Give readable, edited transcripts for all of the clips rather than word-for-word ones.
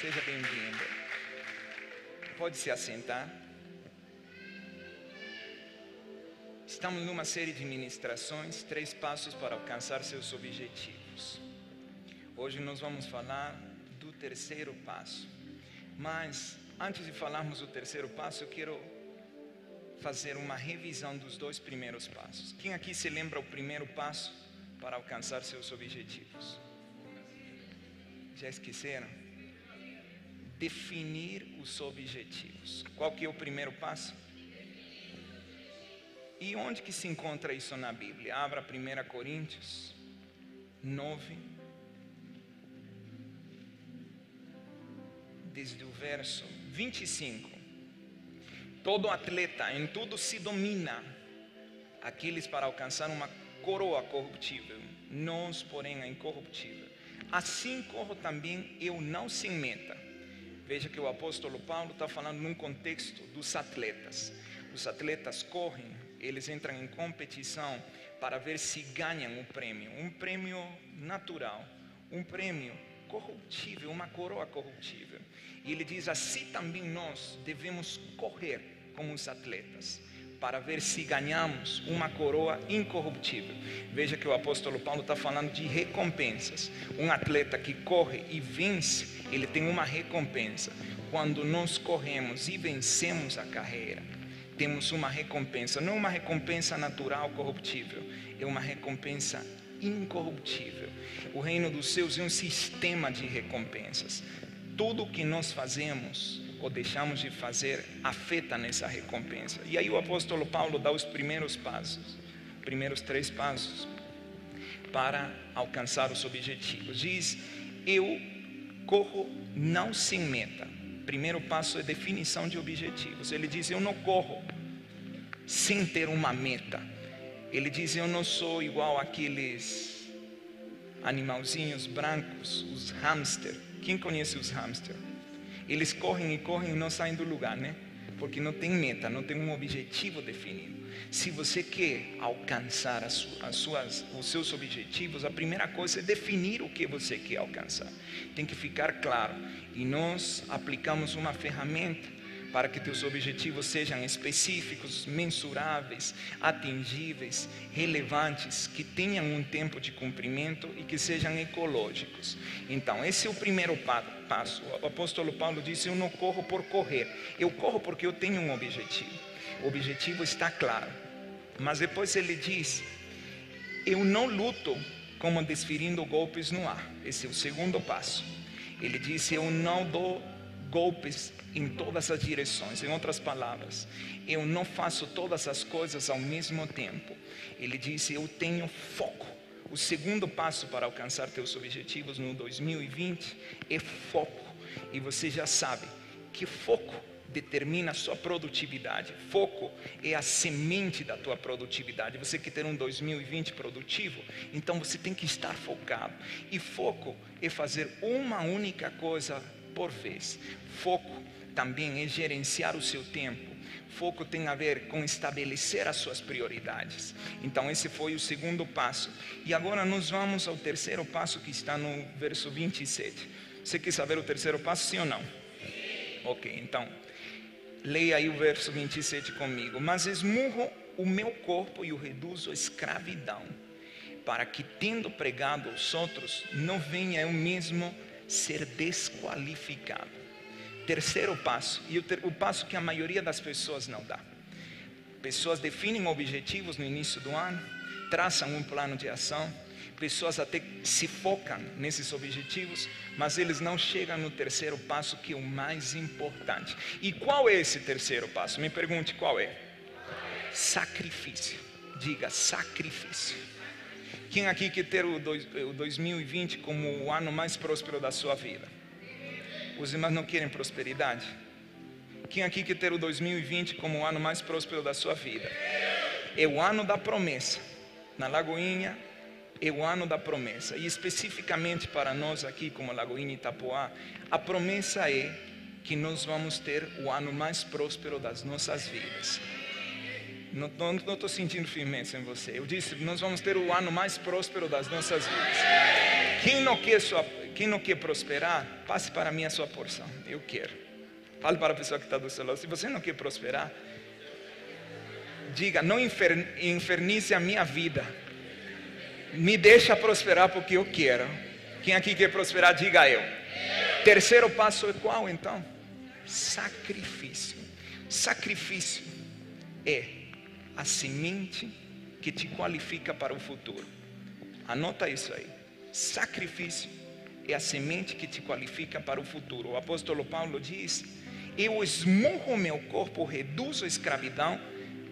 seja bem-vindo. Pode se assentar. Estamos numa série de ministrações, 3 passos para alcançar seus objetivos. Hoje nós vamos falar do terceiro passo. Mas, antes de falarmos do terceiro passo, eu quero fazer uma revisão dos 2 primeiros passos. Quem aqui se lembra o primeiro passo para alcançar seus objetivos? Já esqueceram? Definir os objetivos. Qual que é o primeiro passo? E onde que se encontra isso na Bíblia? Abra 1 Coríntios 9, desde o verso 25. Todo atleta em tudo se domina, aqueles para alcançar uma coroa corruptível, nós, porém, a incorruptível. Assim corro também eu, não sem meta. Veja que o apóstolo Paulo está falando num contexto dos atletas. Os atletas correm, eles entram em competição para ver se ganham um prêmio natural, um prêmio corruptível, uma coroa corruptível. E ele diz: assim também nós devemos correr como os atletas, para ver se ganhamos uma coroa incorruptível. Veja que o apóstolo Paulo está falando de recompensas. Um atleta que corre e vence, ele tem uma recompensa. Quando nós corremos e vencemos a carreira, temos uma recompensa. Não uma recompensa natural corruptível, é uma recompensa incorruptível. O reino dos céus é um sistema de recompensas. Tudo o que nós fazemos ou deixamos de fazer afeta nessa recompensa. E aí o apóstolo Paulo dá os primeiros passos, primeiros 3 passos para alcançar os objetivos. Diz: eu corro não sem meta. Primeiro passo é definição de objetivos. Ele diz: eu não corro sem ter uma meta. Ele diz: eu não sou igual àqueles animalzinhos brancos, os hamster. Quem conhece os hamster? Eles correm e correm e não saem do lugar, né? Porque não tem meta, não tem um objetivo definido. Se você quer alcançar os seus objetivos, a primeira coisa é definir o que você quer alcançar. Tem que ficar claro. E nós aplicamos uma ferramenta para que teus objetivos sejam específicos, mensuráveis, atingíveis, relevantes, que tenham um tempo de cumprimento e que sejam ecológicos. Então, esse é o primeiro passo. O apóstolo Paulo disse: eu não corro por correr, eu corro porque eu tenho um objetivo. O objetivo está claro. Mas depois ele diz: eu não luto como desferindo golpes no ar. Esse é o segundo passo. Ele disse: eu não dou golpes em todas as direções. Em outras palavras, eu não faço todas as coisas ao mesmo tempo. Ele disse: eu tenho foco. O segundo passo para alcançar teus objetivos no 2020 é foco. E você já sabe que foco determina a sua produtividade. Foco é a semente da tua produtividade. Você quer ter um 2020 produtivo? Então você tem que estar focado. E foco é fazer uma única coisa por vez. Foco também é gerenciar o seu tempo. Foco tem a ver com estabelecer as suas prioridades. Então esse foi o segundo passo. E agora nós vamos ao terceiro passo, que está no verso 27. Você quer saber o terceiro passo, sim ou não? Ok, então leia aí o verso 27 comigo. Mas esmurro o meu corpo e o reduzo à escravidão, para que, tendo pregado aos outros, não venha eu mesmo ser desqualificado. Terceiro passo, e o passo que a maioria das pessoas não dá. Pessoas definem objetivos no início do ano, traçam um plano de ação, pessoas até se focam nesses objetivos, mas eles não chegam no terceiro passo, que é o mais importante. E qual é esse terceiro passo? Me pergunte qual é. Sacrifício. Diga: sacrifício. Quem aqui quer ter o 2020 como o ano mais próspero da sua vida? Os irmãos não querem prosperidade? Quem aqui quer ter o 2020 como o ano mais próspero da sua vida? É o ano da promessa. Na Lagoinha é o ano da promessa. E especificamente para nós aqui como Lagoinha Itapoá, a promessa é que nós vamos ter o ano mais próspero das nossas vidas. Não estou sentindo firmeza em você. Eu disse: nós vamos ter o ano mais próspero das nossas vidas. Quem não quer prosperar, passe para mim a sua porção. Eu quero. Fale para a pessoa que está do seu lado. Se você não quer prosperar, diga, não infernize a minha vida. Me deixa prosperar porque eu quero. Quem aqui quer prosperar, diga eu. Terceiro passo é qual então? Sacrifício. Sacrifício é a semente que te qualifica para o futuro. Anota isso aí. Sacrifício é a semente que te qualifica para o futuro. O apóstolo Paulo diz: eu esmurro meu corpo, reduzo a escravidão,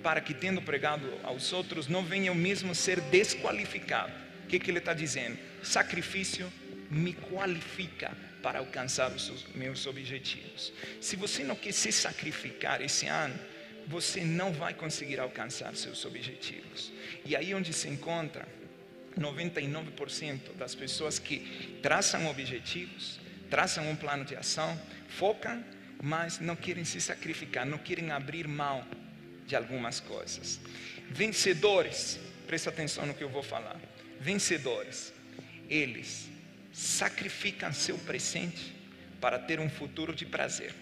para que, tendo pregado aos outros, não venha eu mesmo ser desqualificado. O que ele está dizendo? Sacrifício me qualifica para alcançar os meus objetivos. Se você não quer se sacrificar esse ano, você não vai conseguir alcançar seus objetivos. E aí onde se encontra 99% das pessoas que traçam objetivos, traçam um plano de ação, focam, mas não querem se sacrificar, não querem abrir mão de algumas coisas. Vencedores, presta atenção no que eu vou falar. Vencedores, eles sacrificam seu presente para ter um futuro de prazer.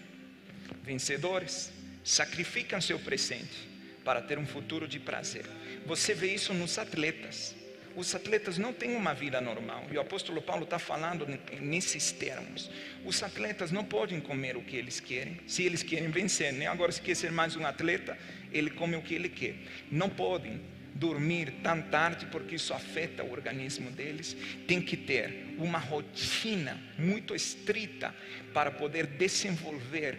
Vencedores sacrificam seu presente para ter um futuro de prazer. Você vê isso nos atletas. Os atletas não têm uma vida normal. E o apóstolo Paulo está falando nesses termos. Os atletas não podem comer o que eles querem, se eles querem vencer, né? Agora, se quer ser mais um atleta, ele come o que ele quer. Não podem dormir tão tarde, porque isso afeta o organismo deles. Tem que ter uma rotina muito estrita para poder desenvolver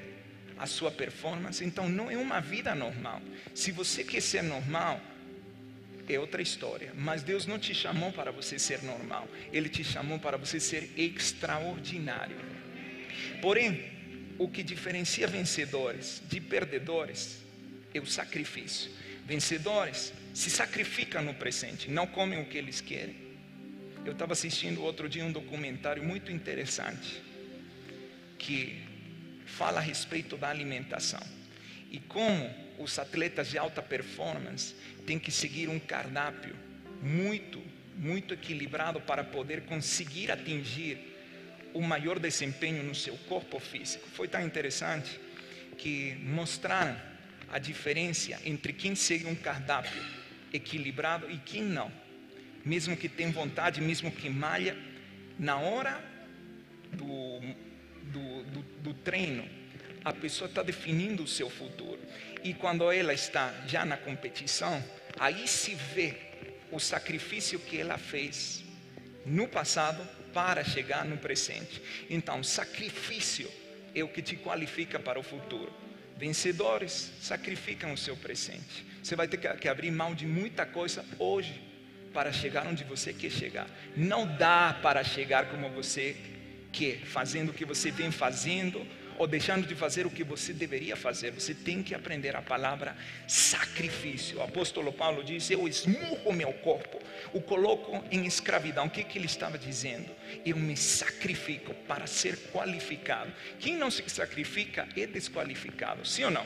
a sua performance. Então não é uma vida normal. Se você quer ser normal, é outra história. Mas Deus não te chamou para você ser normal. Ele te chamou para você ser extraordinário. Porém, o que diferencia vencedores de perdedores é o sacrifício. Vencedores se sacrificam no presente, não comem o que eles querem. Eu estava assistindo outro dia um documentário muito interessante que fala a respeito da alimentação e como os atletas de alta performance têm que seguir um cardápio muito equilibrado para poder conseguir atingir o maior desempenho no seu corpo físico. Foi tão interessante que mostraram a diferença entre quem segue um cardápio equilibrado e quem não. Mesmo que tem vontade, mesmo que malha, na hora do treino, a pessoa está definindo o seu futuro. E quando ela está já na competição, aí se vê o sacrifício que ela fez no passado para chegar no presente. Então, sacrifício é o que te qualifica para o futuro. Vencedores sacrificam o seu presente. Você vai ter que abrir mão de muita coisa hoje para chegar onde você quer chegar. Não dá para chegar como você quer, fazendo o que você vem fazendo ou deixando de fazer o que você deveria fazer. Você tem que aprender a palavra sacrifício. O apóstolo Paulo diz: eu esmurro meu corpo, o coloco em escravidão. O que ele estava dizendo? Eu me sacrifico para ser qualificado. Quem não se sacrifica é desqualificado, sim ou não?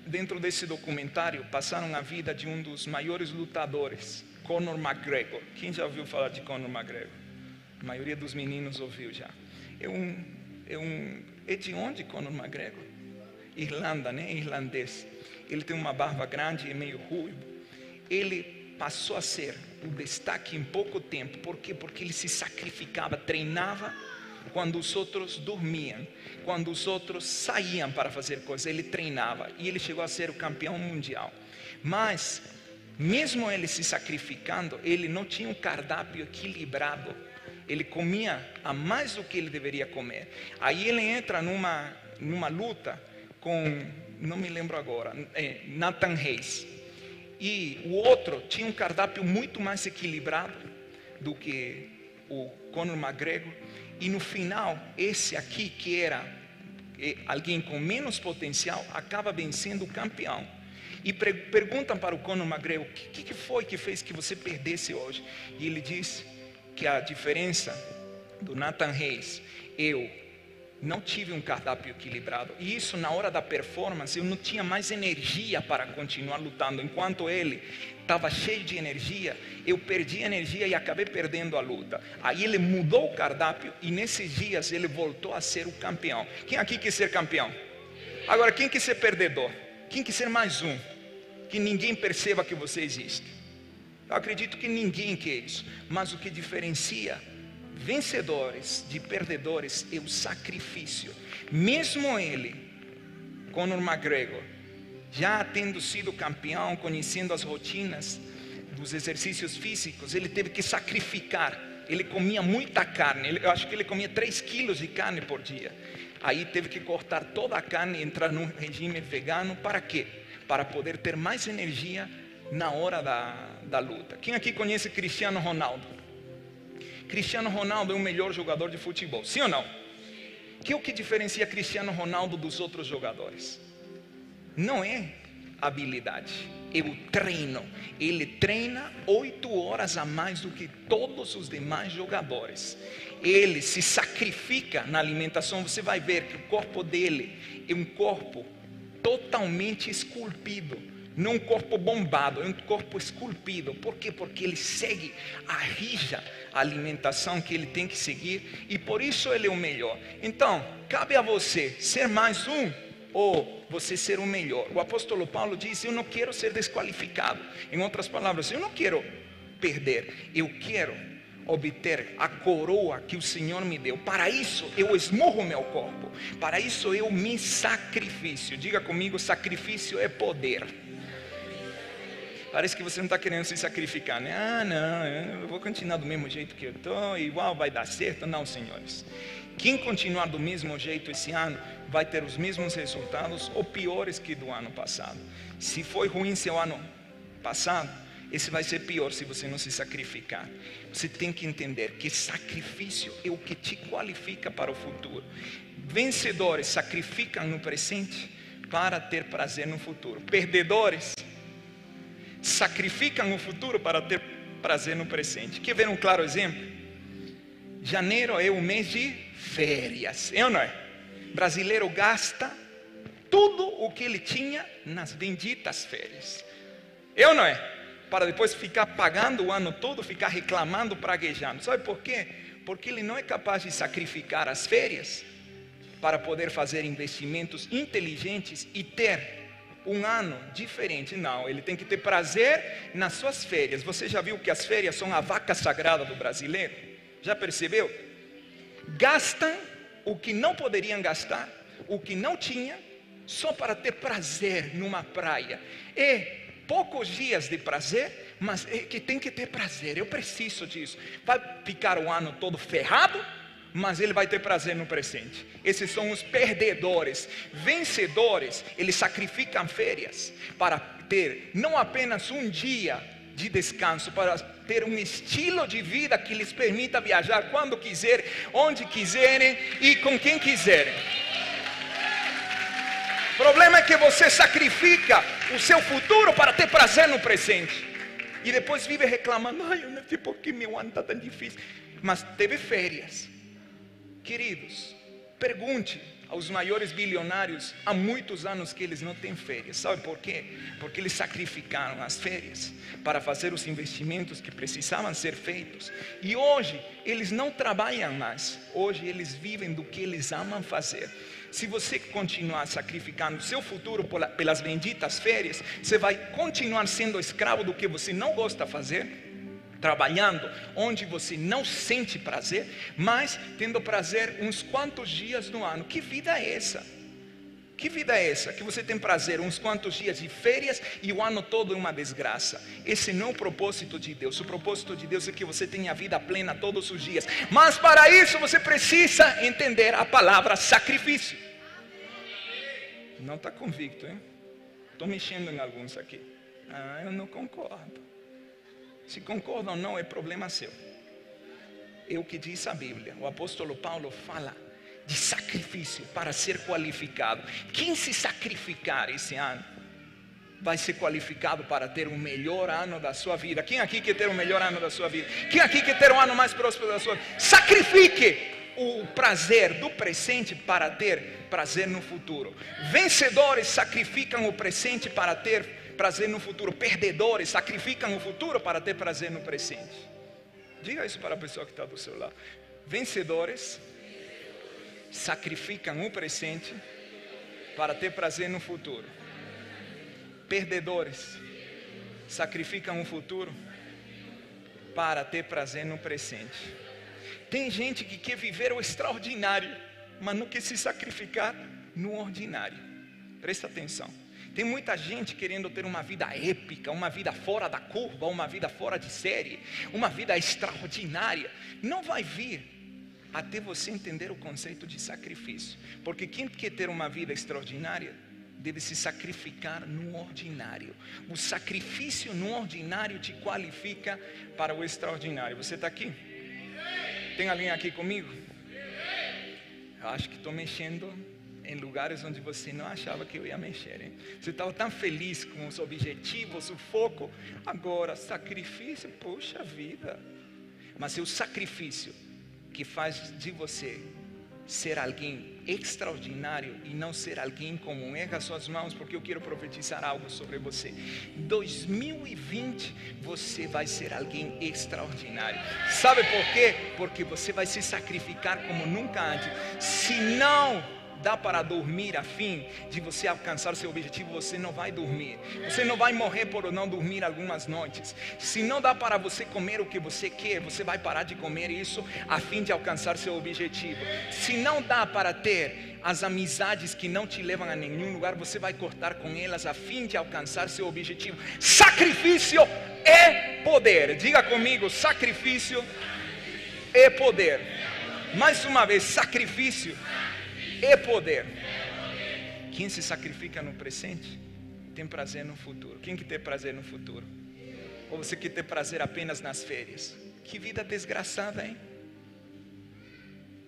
Dentro desse documentário passaram a vida de um dos maiores lutadores, Conor McGregor. Quem já ouviu falar de Conor McGregor? A maioria dos meninos ouviu já. É de onde Conor McGregor? Irlanda, né? Irlandês. Ele tem uma barba grande e meio ruivo. Ele passou a ser o destaque em pouco tempo. Por quê? Porque ele se sacrificava, treinava quando os outros dormiam, quando os outros saíam para fazer coisas, ele treinava e ele chegou a ser o campeão mundial. Mas mesmo ele se sacrificando, ele não tinha um cardápio equilibrado. Ele comia a mais do que ele deveria comer. Aí ele entra numa luta com, não me lembro agora, Nathan Hayes. E o outro tinha um cardápio muito mais equilibrado do que o Conor McGregor. E no final, esse aqui, que era alguém com menos potencial, acaba vencendo o campeão. E perguntam para o Conor McGregor: o que foi que fez que você perdesse hoje? E ele diz que a diferença do Nathan Hayes: eu não tive um cardápio equilibrado. E isso, na hora da performance, eu não tinha mais energia para continuar lutando. Enquanto ele estava cheio de energia, eu perdi energia e acabei perdendo a luta. Aí ele mudou o cardápio e nesses dias ele voltou a ser o campeão. Quem aqui quer ser campeão? Agora, quem quer ser perdedor? Quem quer ser mais um? Que ninguém perceba que você existe. Eu acredito que ninguém quer isso. Mas o que diferencia vencedores de perdedores é o sacrifício. Mesmo ele, Conor McGregor, já tendo sido campeão, conhecendo as rotinas dos exercícios físicos, ele teve que sacrificar. Ele comia muita carne, eu acho que ele comia 3 quilos de carne por dia. Aí teve que cortar toda a carne e entrar num regime vegano. Para quê? Para poder ter mais energia na hora da luta. Quem aqui conhece Cristiano Ronaldo? Cristiano Ronaldo é o melhor jogador de futebol, sim ou não? Que é o que diferencia Cristiano Ronaldo dos outros jogadores? Não é habilidade, é o treino. Ele treina 8 horas a mais do que todos os demais jogadores. Ele se sacrifica na alimentação. Você vai ver que o corpo dele é um corpo totalmente esculpido. Não um corpo bombado, é um corpo esculpido. Por quê? Porque ele segue a rija alimentação que ele tem que seguir. E por isso ele é o melhor. Então, cabe a você ser mais um ou você ser o melhor. O apóstolo Paulo diz: eu não quero ser desqualificado. Em outras palavras, eu não quero perder. Eu quero obter a coroa que o Senhor me deu. Para isso eu esmurro meu corpo. Para isso eu me sacrifício. Diga comigo: sacrifício é poder. Parece que você não está querendo se sacrificar, né? Ah, não, eu vou continuar do mesmo jeito que eu estou, igual vai dar certo. Não, senhores. Quem continuar do mesmo jeito esse ano vai ter os mesmos resultados ou piores que do ano passado. Se foi ruim seu ano passado, esse vai ser pior se você não se sacrificar. Você tem que entender que sacrifício é o que te qualifica para o futuro. Vencedores sacrificam no presente para ter prazer no futuro. Perdedores sacrificam o futuro para ter prazer no presente. Quer ver um claro exemplo? Janeiro é o mês de férias, é ou não é? Brasileiro gasta tudo o que ele tinha nas benditas férias, é ou não é? Para depois ficar pagando o ano todo, ficar reclamando, praguejando. Sabe por quê? Porque ele não é capaz de sacrificar as férias para poder fazer investimentos inteligentes e ter um ano diferente. Não, ele tem que ter prazer nas suas férias. Você já viu que as férias são a vaca sagrada do brasileiro? Já percebeu? Gastam o que não poderiam gastar, o que não tinha, só para ter prazer numa praia. É poucos dias de prazer, mas é que tem que ter prazer. Eu preciso disso. Vai ficar o ano todo ferrado, mas ele vai ter prazer no presente. Esses são os perdedores. Vencedores, eles sacrificam férias para ter não apenas um dia de descanso, para ter um estilo de vida que lhes permita viajar quando quiserem, onde quiserem e com quem quiserem. O problema é que você sacrifica o seu futuro para ter prazer no presente e depois vive reclamando: ai, eu não sei por que meu ano está tão difícil. Mas teve férias. Queridos, pergunte aos maiores bilionários, há muitos anos que eles não têm férias. Sabe por quê? Porque eles sacrificaram as férias para fazer os investimentos que precisavam ser feitos. E hoje eles não trabalham mais. Hoje eles vivem do que eles amam fazer. Se você continuar sacrificando o seu futuro pelas benditas férias, você vai continuar sendo escravo do que você não gosta de fazer, trabalhando onde você não sente prazer, mas tendo prazer uns quantos dias no ano. Que vida é essa? Que vida é essa? Que você tem prazer uns quantos dias de férias e o ano todo é uma desgraça. Esse não é o propósito de Deus. O propósito de Deus é que você tenha vida plena todos os dias. Mas para isso você precisa entender a palavra sacrifício. Não está convicto, hein? Estou mexendo em alguns aqui. Ah, eu não concordo. Se concorda ou não é problema seu. É o que diz a Bíblia. O apóstolo Paulo fala de sacrifício para ser qualificado. Quem se sacrificar esse ano vai ser qualificado para ter o melhor ano da sua vida. Quem aqui quer ter o melhor ano da sua vida? Quem aqui quer ter o ano mais próspero da sua vida? Sacrifique o prazer do presente para ter prazer no futuro. Vencedores sacrificam o presente para ter prazer no futuro. Perdedores sacrificam o futuro para ter prazer no presente. Diga isso para a pessoa que está do seu lado. Vencedores sacrificam o presente para ter prazer no futuro. Perdedores sacrificam o futuro para ter prazer no presente. Tem gente que quer viver o extraordinário, mas não quer se sacrificar no ordinário. Presta atenção. Tem muita gente querendo ter uma vida épica, uma vida fora da curva, uma vida fora de série, uma vida extraordinária. Não vai vir até você entender o conceito de sacrifício. Porque quem quer ter uma vida extraordinária deve se sacrificar no ordinário. O sacrifício no ordinário te qualifica para o extraordinário. Você está aqui? Tem alguém aqui comigo? Eu acho que estou mexendo em lugares onde você não achava que eu ia mexer, hein? Você estava tão feliz com os objetivos, o foco. Agora, sacrifício, puxa vida. Mas é o sacrifício que faz de você ser alguém extraordinário e não ser alguém comum. Erga suas mãos, porque eu quero profetizar algo sobre você. Em 2020 você vai ser alguém extraordinário. Sabe por quê? Porque você vai se sacrificar como nunca antes. Se não dá para dormir a fim de você alcançar seu objetivo, você não vai dormir. Você não vai morrer por não dormir algumas noites. Se não dá para você comer o que você quer, você vai parar de comer isso a fim de alcançar seu objetivo. Se não dá para ter as amizades que não te levam a nenhum lugar, você vai cortar com elas a fim de alcançar seu objetivo. Sacrifício é poder. Diga comigo, sacrifício é poder. Mais uma vez, sacrifício é poder. Quem se sacrifica no presente tem prazer no futuro. Quem que tem prazer no futuro? Ou você quer ter prazer apenas nas férias? Que vida desgraçada, hein?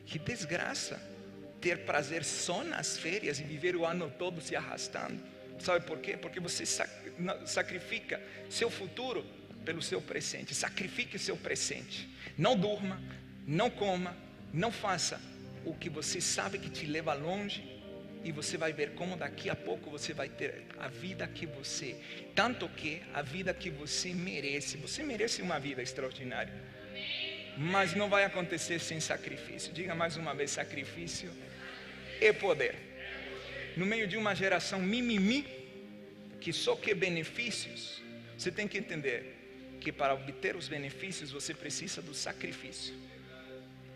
Que desgraça ter prazer só nas férias e viver o ano todo se arrastando. Sabe por quê? Porque você sacrifica seu futuro pelo seu presente. Sacrifique seu presente. Não durma, não coma, não faça o que você sabe que te leva longe, e você vai ver como daqui a pouco você vai ter a vida que você, tanto que a vida que você merece. Você merece uma vida extraordinária, mas não vai acontecer sem sacrifício. Diga mais uma vez, sacrifício é poder. No meio de uma geração mimimi, que só quer benefícios, você tem que entender que para obter os benefícios você precisa do sacrifício.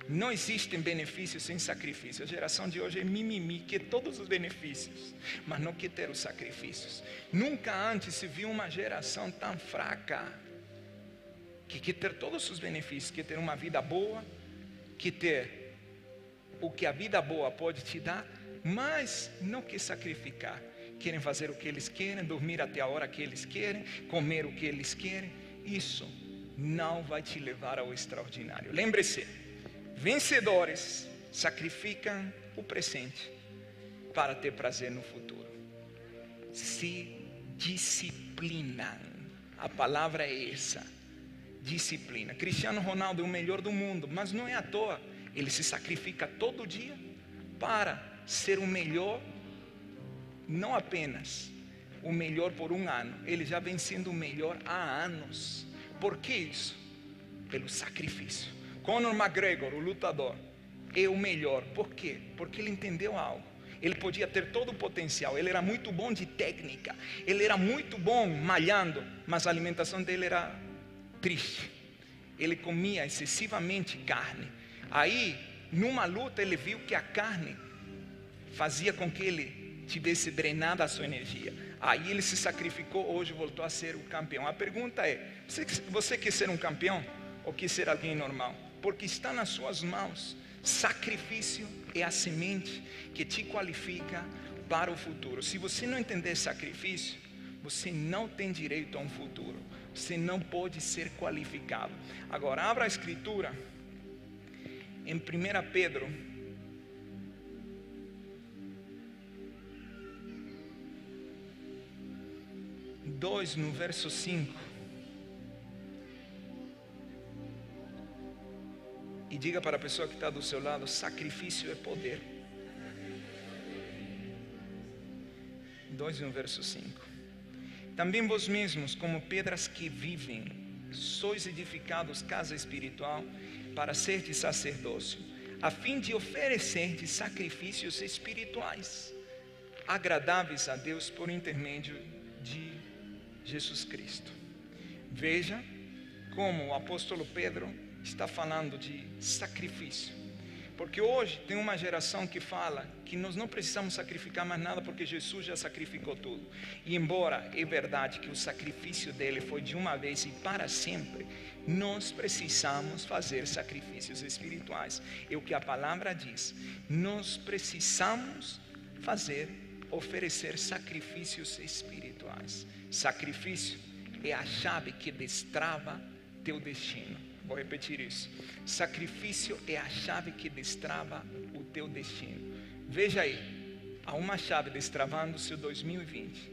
Não existem benefícios sem sacrifício. A geração de hoje é mimimi, quer todos os benefícios, mas não quer ter os sacrifícios. Nunca antes se viu uma geração tão fraca, que quer ter todos os benefícios, quer ter uma vida boa, quer ter o que a vida boa pode te dar, mas não quer sacrificar. Querem fazer o que eles querem, dormir até a hora que eles querem, comer o que eles querem. Isso não vai te levar ao extraordinário. Lembre-se, vencedores sacrificam o presente para ter prazer no futuro. Se disciplinam. A palavra é essa, disciplina. Cristiano Ronaldo é o melhor do mundo, mas não é à toa. Ele se sacrifica todo dia para ser o melhor, não apenas o melhor por um ano. Ele já vem sendo o melhor há anos. Por que isso? Pelo sacrifício. Conor McGregor, o lutador, é o melhor. Por quê? Porque ele entendeu algo. Ele podia ter todo o potencial. Ele era muito bom de técnica. Ele era muito bom malhando, mas a alimentação dele era triste. Ele comia excessivamente carne. Aí, numa luta, ele viu que a carne fazia com que ele tivesse drenado a sua energia. Aí ele se sacrificou, hoje voltou a ser o campeão. A pergunta é, você quer ser um campeão ou quer ser alguém normal? Porque está nas suas mãos. Sacrifício é a semente que te qualifica para o futuro. Se você não entender sacrifício, você não tem direito a um futuro. Você não pode ser qualificado. Agora, abra a escritura em 1 Pedro 2, no verso 5. E diga para a pessoa que está do seu lado: sacrifício é poder. 2 no verso 5. Também vós mesmos, como pedras que vivem, sois edificados casa espiritual para serdes sacerdócio, a fim de oferecerdes sacrifícios espirituais, agradáveis a Deus por intermédio de Jesus Cristo. Veja como o apóstolo Pedro está falando de sacrifício. Porque hoje tem uma geração que fala que nós não precisamos sacrificar mais nada porque Jesus já sacrificou tudo. E embora é verdade que o sacrifício dele foi de uma vez e para sempre, nós precisamos fazer sacrifícios espirituais. É o que a palavra diz. Nós precisamos oferecer sacrifícios espirituais. Sacrifício é a chave que destrava teu destino. Vou repetir isso. Sacrifício é a chave que destrava o teu destino. Veja aí, há uma chave destravando o seu 2020.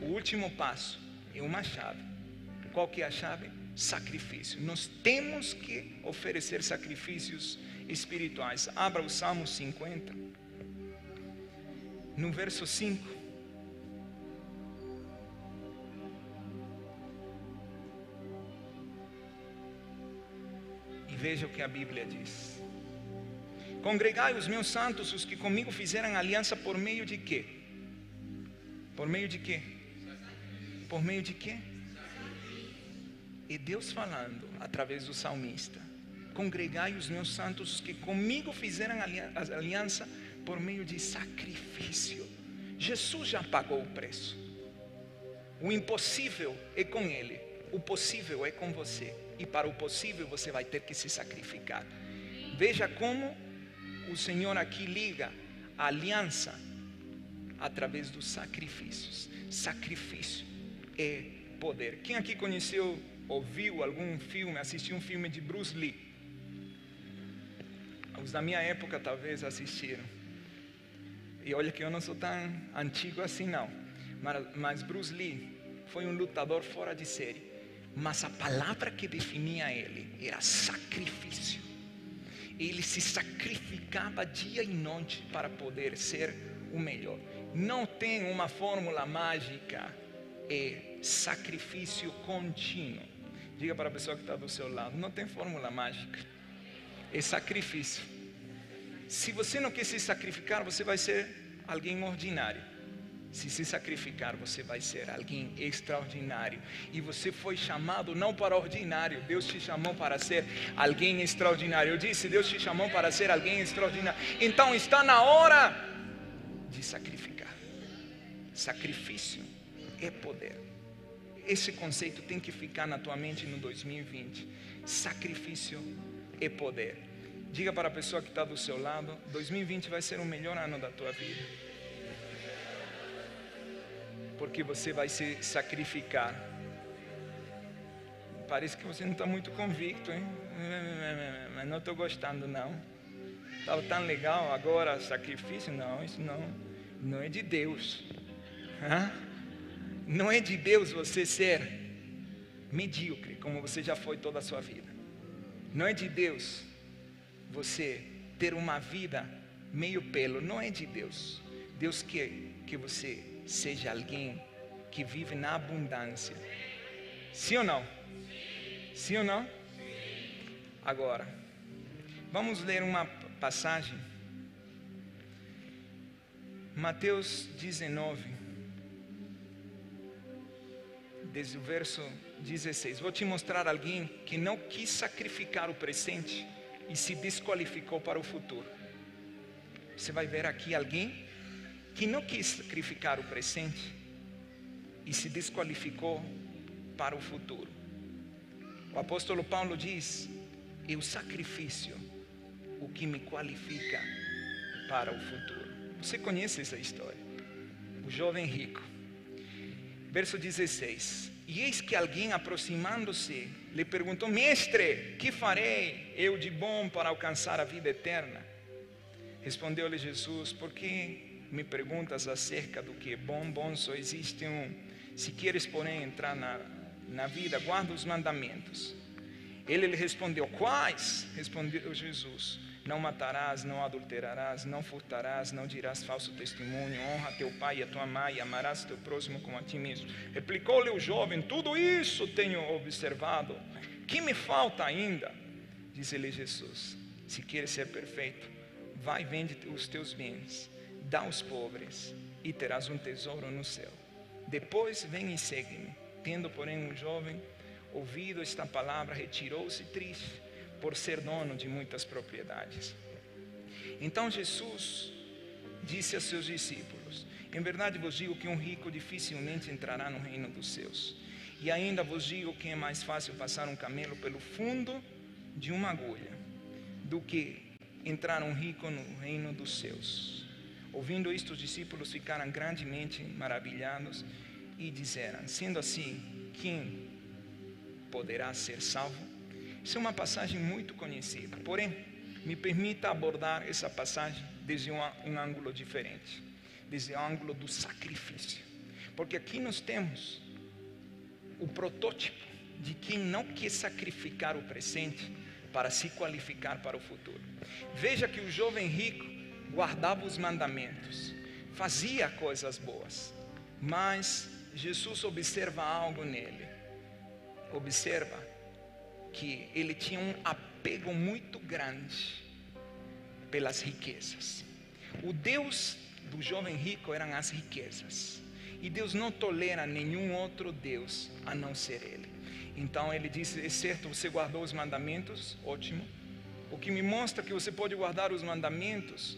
O último passo é uma chave. Qual que é a chave? Sacrifício. Nós temos que oferecer sacrifícios espirituais. Abra o Salmo 50. No verso 5. Veja o que a Bíblia diz. Congregai os meus santos, os que comigo fizeram aliança por meio de quê? Por meio de quê? Por meio de quê? E Deus falando através do salmista. Congregai os meus santos, os que comigo fizeram aliança por meio de sacrifício. Jesus já pagou o preço. O impossível é com Ele, o possível é com você. E para o possível você vai ter que se sacrificar. Veja como o Senhor aqui liga a aliança através dos sacrifícios. Sacrifício é poder. Quem aqui conheceu, ouviu algum filme, assistiu um filme de Bruce Lee? Os da minha época talvez assistiram. E olha que eu não sou tão antigo assim não. Mas Bruce Lee foi um lutador fora de série. Mas a palavra que definia ele era sacrifício. Ele se sacrificava dia e noite para poder ser o melhor. Não tem uma fórmula mágica, é sacrifício contínuo. Diga para a pessoa que está do seu lado: não tem fórmula mágica, é sacrifício. Se você não quer se sacrificar, você vai ser alguém ordinário. Se sacrificar, você vai ser alguém extraordinário. E você foi chamado não para ordinário. Deus te chamou para ser alguém extraordinário. Eu disse, Deus te chamou para ser alguém extraordinário. Então está na hora de sacrificar. Sacrifício é poder. Esse conceito tem que ficar na tua mente no 2020. Sacrifício é poder. Diga para a pessoa que está do seu lado: 2020 vai ser o melhor ano da tua vida. Porque você vai se sacrificar. Parece que você não está muito convicto, hein? Mas não estou gostando não. Estava tão legal, agora sacrifício? Não, isso não é de Deus. Não é de Deus você ser medíocre, como você já foi toda a sua vida. Não é de Deus você ter uma vida meio pelo. Não é de Deus. Deus quer que você seja alguém que vive na abundância. Sim ou não? Sim ou não? Agora, vamos ler uma passagem. Mateus 19, desde o verso 16. Vou te mostrar alguém que não quis sacrificar o presente e se desqualificou para o futuro. Você vai ver aqui alguém que não quis sacrificar o presente e se desqualificou para o futuro. O apóstolo Paulo diz: é o sacrifício o que me qualifica para o futuro. Você conhece essa história? O jovem rico. Verso 16. E eis que alguém, aproximando-se, lhe perguntou: Mestre, que farei eu de bom para alcançar a vida eterna? Respondeu-lhe Jesus: por que me perguntas acerca do que é bom? Bom só existe um. Se queres, porém, entrar na vida, guarda os mandamentos. Ele lhe respondeu: quais? Respondeu Jesus: não matarás, não adulterarás, não furtarás, não dirás falso testemunho, honra teu pai e a tua mãe, e amarás teu próximo como a ti mesmo. Replicou-lhe o jovem: tudo isso tenho observado, que me falta ainda? Disse-lhe Jesus: se queres ser perfeito, vai, vende os teus bens, dá aos pobres, e terás um tesouro no céu. Depois vem e segue-me. Tendo, porém, o jovem ouvido esta palavra, retirou-se triste, por ser dono de muitas propriedades. Então Jesus disse a seus discípulos: em verdade vos digo que um rico dificilmente entrará no reino dos céus. E ainda vos digo que é mais fácil passar um camelo pelo fundo de uma agulha do que entrar um rico no reino dos céus. Ouvindo isto, os discípulos ficaram grandemente maravilhados e disseram: sendo assim, quem poderá ser salvo? Isso é uma passagem muito conhecida, porém, me permita abordar essa passagem desde um ângulo diferente, desde o ângulo do sacrifício, porque aqui nós temos o protótipo de quem não quer sacrificar o presente para se qualificar para o futuro. Veja que o jovem rico guardava os mandamentos, fazia coisas boas, mas Jesus observa algo nele. Observa que ele tinha um apego muito grande pelas riquezas. O Deus do jovem rico eram as riquezas, e Deus não tolera nenhum outro Deus a não ser Ele. Então ele disse: é certo, você guardou os mandamentos, ótimo. O que me mostra que você pode guardar os mandamentos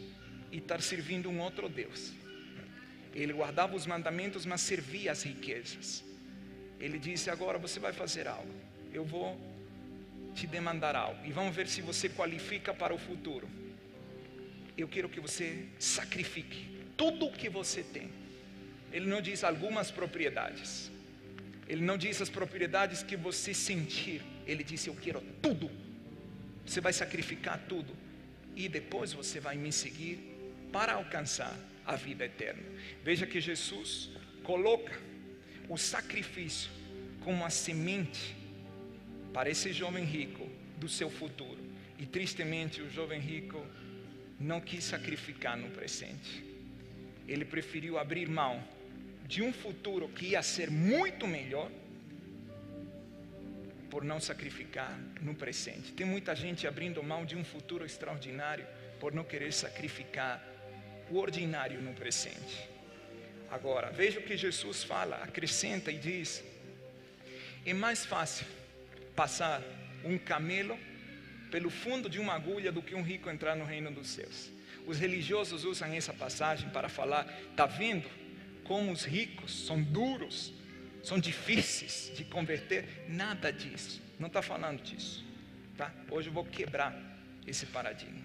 e estar servindo um outro Deus. Ele guardava os mandamentos, mas servia as riquezas. Ele disse: agora você vai fazer algo, eu vou te demandar algo, e vamos ver se você qualifica para o futuro. Eu quero que você sacrifique tudo o que você tem. Ele não diz algumas propriedades, ele não diz as propriedades que você sentir, ele disse: eu quero tudo. Você vai sacrificar tudo, e depois você vai me seguir para alcançar a vida eterna. Veja que Jesus coloca o sacrifício como a semente para esse jovem rico do seu futuro. E tristemente o jovem rico não quis sacrificar no presente. Ele preferiu abrir mão de um futuro que ia ser muito melhor por não sacrificar no presente. Tem muita gente abrindo mão de um futuro extraordinário por não querer sacrificar o ordinário no presente. Agora, veja o que Jesus fala, acrescenta e diz: é mais fácil passar um camelo pelo fundo de uma agulha do que um rico entrar no reino dos céus. Os religiosos usam essa passagem para falar: está vendo como os ricos são duros, são difíceis de converter? Nada disso, não está falando disso, tá? Hoje eu vou quebrar esse paradigma.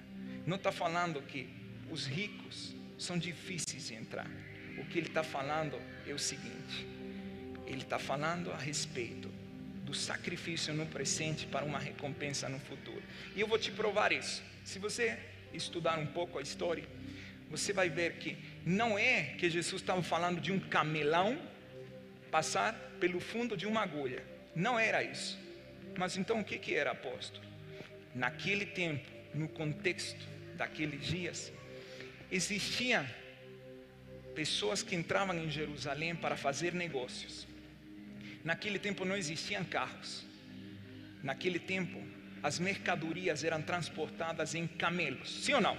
Não está falando que os ricos são difíceis de entrar. O que ele está falando é o seguinte: ele está falando a respeito do sacrifício no presente para uma recompensa no futuro. E eu vou te provar isso. Se você estudar um pouco a história, você vai ver que não é que Jesus estava falando de um camelão passar pelo fundo de uma agulha. Não era isso. Mas então o que era, apóstolo? Naquele tempo, no contexto daqueles dias, existiam pessoas que entravam em Jerusalém para fazer negócios. Naquele tempo não existiam carros. Naquele tempo as mercadorias eram transportadas em camelos. Sim ou não?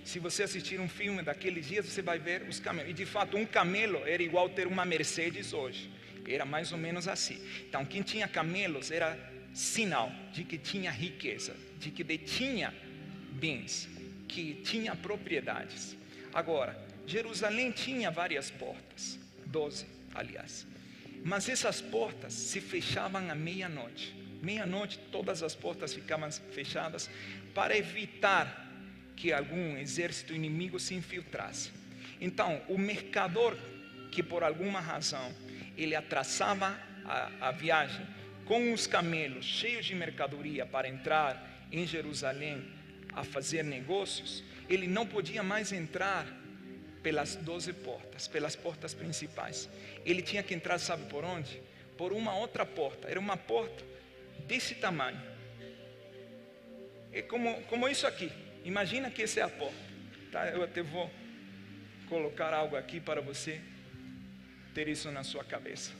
Se você assistir um filme daqueles dias, você vai ver os camelos. E de fato um camelo era igual ter uma Mercedes hoje. Era mais ou menos assim. Então quem tinha camelos era sinal de que tinha riqueza, de que detinha bens, que tinha propriedades. Agora, Jerusalém tinha várias portas, 12 aliás, mas essas portas se fechavam à meia-noite. Meia-noite todas as portas ficavam fechadas para evitar que algum exército inimigo se infiltrasse. Então o mercador que por alguma razão ele atrasava a viagem com os camelos cheios de mercadoria para entrar em Jerusalém a fazer negócios, ele não podia mais entrar pelas 12 portas, pelas portas principais. Ele tinha que entrar, sabe por onde? Por uma outra porta. Era uma porta desse tamanho, É como isso aqui. Imagina que essa é a porta. Tá? Eu até vou colocar algo aqui para você ter isso na sua cabeça.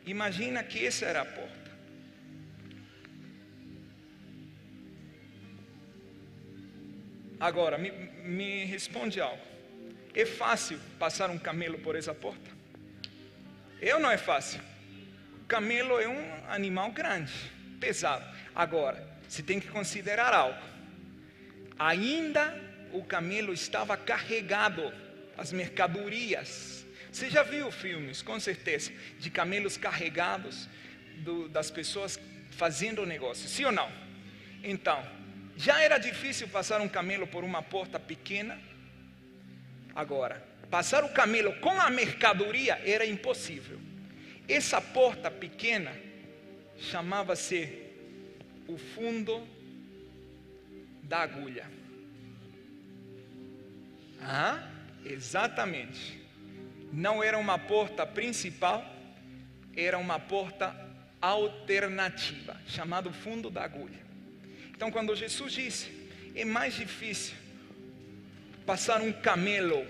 Imagina que essa era a porta. Agora, me responde algo. É fácil passar um camelo por essa porta? Não é fácil. O camelo é um animal grande, pesado. Agora, você tem que considerar algo. Ainda o camelo estava carregado, as mercadorias. Você já viu filmes, com certeza, de camelos carregados, das pessoas fazendo negócio, sim ou não? Então, já era difícil passar um camelo por uma porta pequena. Agora, passar o camelo com a mercadoria era impossível. Essa porta pequena chamava-se o fundo da agulha. Exatamente. Não era uma porta principal, era uma porta alternativa, chamado fundo da agulha. Então, quando Jesus disse, é mais difícil passar um camelo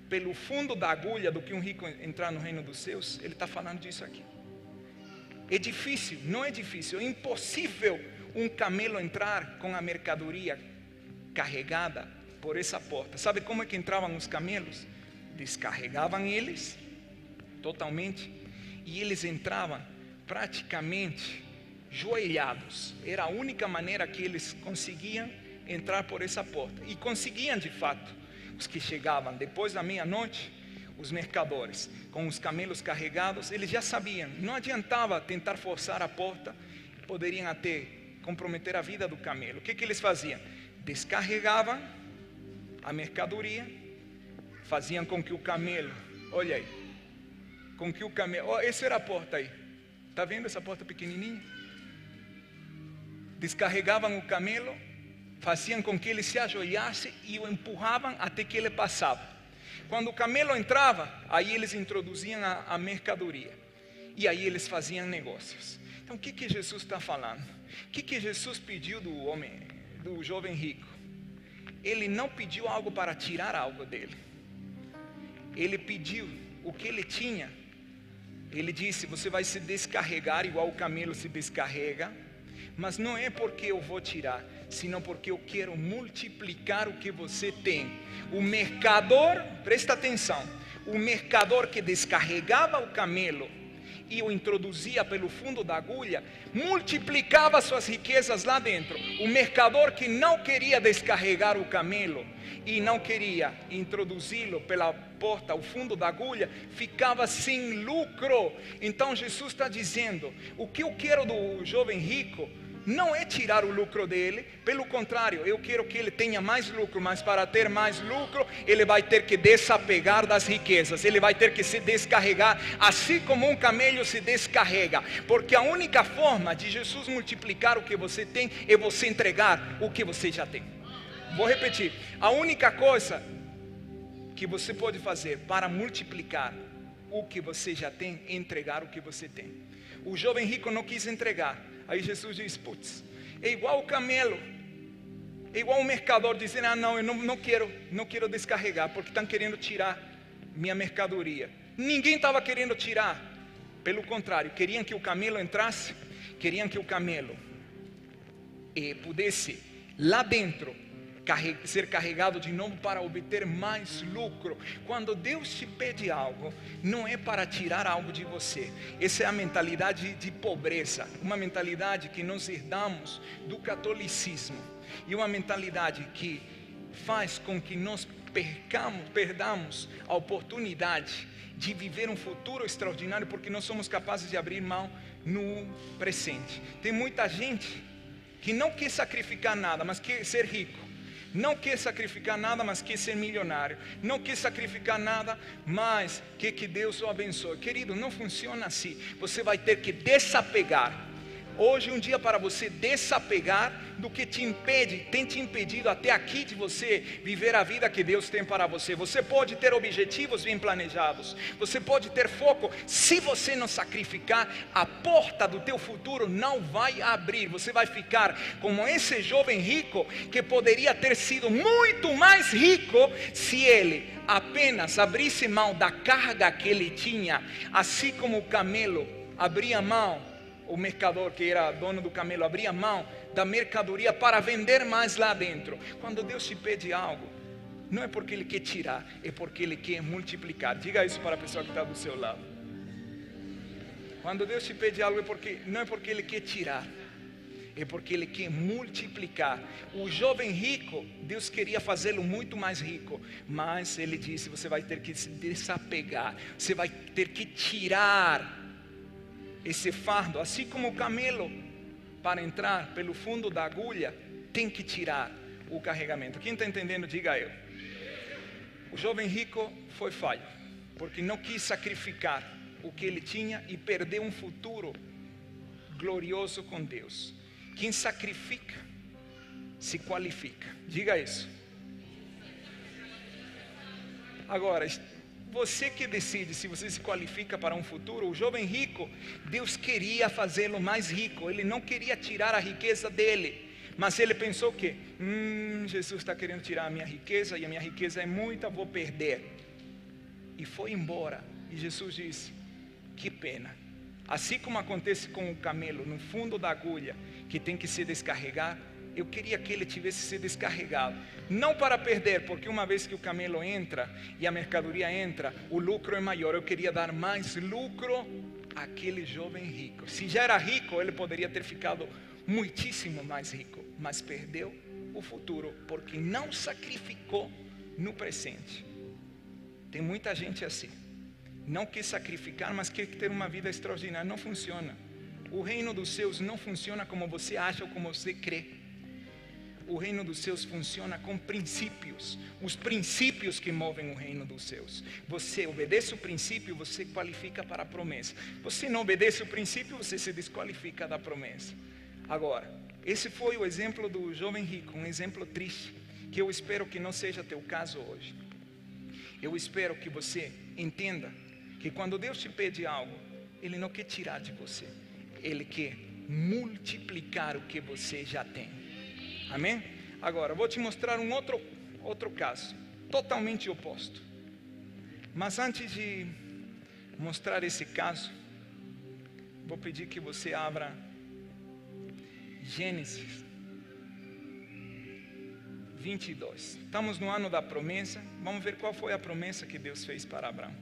pelo fundo da agulha do que um rico entrar no reino dos céus, ele está falando disso aqui. É difícil, não é difícil, é impossível um camelo entrar com a mercadoria carregada por essa porta. Sabe como é que entravam os camelos? Descarregavam eles totalmente e eles entravam praticamente joelhados. Era a única maneira que eles conseguiam entrar por essa porta. E conseguiam de fato. Os que chegavam depois da meia-noite, os mercadores, com os camelos carregados, eles já sabiam. Não adiantava tentar forçar a porta, poderiam até comprometer a vida do camelo. O que eles faziam? Descarregavam a mercadoria, faziam com que o camelo, olha aí, com que o camelo, essa era a porta aí. Está vendo essa porta pequenininha? Descarregavam o camelo, faziam com que ele se ajoelhasse e o empurravam até que ele passava. Quando o camelo entrava, aí eles introduziam a mercadoria. E aí eles faziam negócios. Então o que Jesus está falando? O que Jesus pediu do homem, do jovem rico? Ele não pediu algo para tirar algo dele. Ele pediu o que ele tinha. Ele disse, você vai se descarregar igual o camelo se descarrega. Mas não é porque eu vou tirar, senão porque eu quero multiplicar o que você tem. O mercador, presta atenção, o mercador que descarregava o camelo e o introduzia pelo fundo da agulha, multiplicava suas riquezas lá dentro. O mercador que não queria descarregar o camelo e não queria introduzi-lo pela porta, o fundo da agulha, ficava sem lucro. Então Jesus está dizendo, o que eu quero do jovem rico não é tirar o lucro dele, pelo contrário, eu quero que ele tenha mais lucro, mas para ter mais lucro, ele vai ter que desapegar das riquezas, ele vai ter que se descarregar, assim como um camelo se descarrega, porque a única forma de Jesus multiplicar o que você tem, é você entregar o que você já tem. Vou repetir, a única coisa que você pode fazer para multiplicar o que você já tem, é entregar o que você tem. O jovem rico não quis entregar. Aí Jesus diz, putz, é igual o camelo, é igual o mercador dizendo, não, eu não quero descarregar, porque estão querendo tirar minha mercadoria. Ninguém estava querendo tirar, pelo contrário, queriam que o camelo entrasse, queriam que o camelo pudesse lá dentro ser carregado de novo para obter mais lucro. Quando Deus te pede algo, não é para tirar algo de você. Essa é a mentalidade de pobreza, uma mentalidade que nós herdamos do catolicismo, e uma mentalidade que faz com que nós perdamos a oportunidade de viver um futuro extraordinário, porque nós somos capazes de abrir mão no presente. Tem muita gente que não quer sacrificar nada, mas quer ser rico. Não quer sacrificar nada, mas quer ser milionário. Não quer sacrificar nada, mas quer que Deus o abençoe. Querido, não funciona assim. Você vai ter que desapegar. Hoje é um dia para você desapegar do que tem te impedido até aqui de você viver a vida que Deus tem para você. Você pode ter objetivos bem planejados, você pode ter foco. Se você não sacrificar, a porta do teu futuro não vai abrir. Você vai ficar como esse jovem rico, que poderia ter sido muito mais rico se ele apenas abrisse mão da carga que ele tinha, assim como o camelo abria mão. O mercador, que era dono do camelo, abria mão da mercadoria para vender mais lá dentro. Quando Deus te pede algo, não é porque Ele quer tirar, é porque Ele quer multiplicar. Diga isso para a pessoa que está do seu lado. Quando Deus te pede algo, não é porque Ele quer tirar, é porque Ele quer multiplicar. O jovem rico, Deus queria fazê-lo muito mais rico, mas Ele disse: você vai ter que se desapegar, você vai ter que tirar esse fardo, assim como o camelo, para entrar pelo fundo da agulha, tem que tirar o carregamento. Quem está entendendo, diga eu. O jovem rico foi falho, porque não quis sacrificar o que ele tinha e perdeu um futuro glorioso com Deus. Quem sacrifica, se qualifica. Diga isso. Agora, você que decide se você se qualifica para um futuro. O jovem rico, Deus queria fazê-lo mais rico. Ele não queria tirar a riqueza dele, mas ele pensou que Jesus está querendo tirar a minha riqueza, e a minha riqueza é muita, vou perder. E foi embora. E Jesus disse: que pena. Assim como acontece com o camelo no fundo da agulha, que tem que se descarregar, eu queria que ele tivesse se descarregado, não para perder, porque uma vez que o camelo entra e a mercadoria entra, o lucro é maior. Eu queria dar mais lucro àquele jovem rico. Se já era rico, ele poderia ter ficado muitíssimo mais rico, mas perdeu o futuro, porque não sacrificou no presente. Tem muita gente assim, não quer sacrificar, mas quer ter uma vida extraordinária. Não funciona. O reino dos céus não funciona como você acha ou como você crê. O reino dos céus funciona com princípios. Os princípios que movem o reino dos céus. Você obedece o princípio, você qualifica para a promessa. Você não obedece o princípio, você se desqualifica da promessa. Agora, esse foi o exemplo do jovem rico, um exemplo triste, que eu espero que não seja teu caso hoje. Eu espero que você entenda que quando Deus te pede algo, Ele não quer tirar de você, Ele quer multiplicar o que você já tem. Amém? Agora, vou te mostrar um outro caso, totalmente oposto. Mas antes de mostrar esse caso, vou pedir que você abra Gênesis 22. Estamos no ano da promessa. Vamos ver qual foi a promessa que Deus fez para Abraão.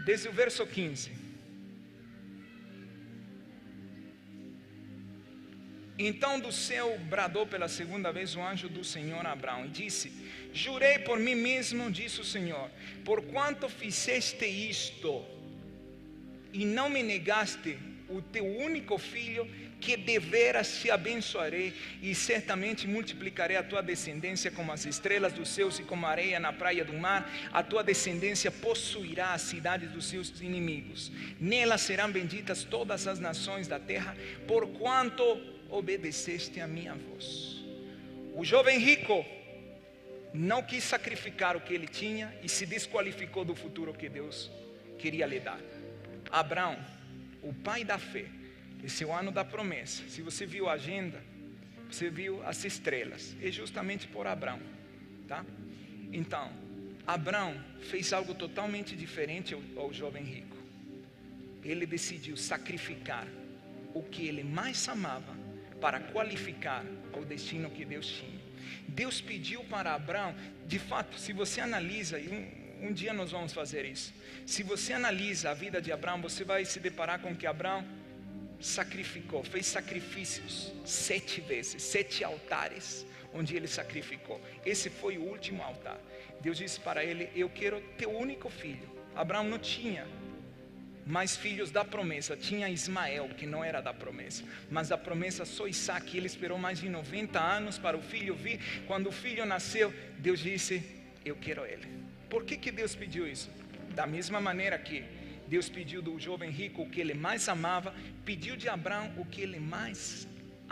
Desde o verso 15. Então do céu bradou pela segunda vez o anjo do Senhor a Abraão e disse: jurei por mim mesmo, disse o Senhor, porquanto fizeste isto e não me negaste o teu único filho, que deveras te abençoarei e certamente multiplicarei a tua descendência como as estrelas dos céus e como a areia na praia do mar. A tua descendência possuirá as cidades dos seus inimigos. Nelas serão benditas todas as nações da terra, porquanto obedeceste a minha voz. O jovem rico não quis sacrificar o que ele tinha e se desqualificou do futuro que Deus queria lhe dar. Abraão, o pai da fé, esse é o ano da promessa. Se você viu a agenda, você viu as estrelas, é justamente por Abraão, tá? Então, Abraão fez algo totalmente diferente ao jovem rico. Ele decidiu sacrificar o que ele mais amava para qualificar o destino que Deus tinha. Deus pediu para Abraão, de fato, se você analisa, e um dia nós vamos fazer isso, se você analisa a vida de Abraão, você vai se deparar com que Abraão sacrificou, fez sacrifícios 7 vezes, 7 altares, onde ele sacrificou. Esse foi o último altar. Deus disse para ele: eu quero teu único filho. Abraão não tinha mais filhos da promessa, tinha Ismael, que não era da promessa, mas a promessa só Isaac. Ele esperou mais de 90 anos para o filho vir. Quando o filho nasceu, Deus disse: eu quero ele. Por que Deus pediu isso? Da mesma maneira que Deus pediu do jovem rico o que ele mais amava, pediu de Abraão o que ele mais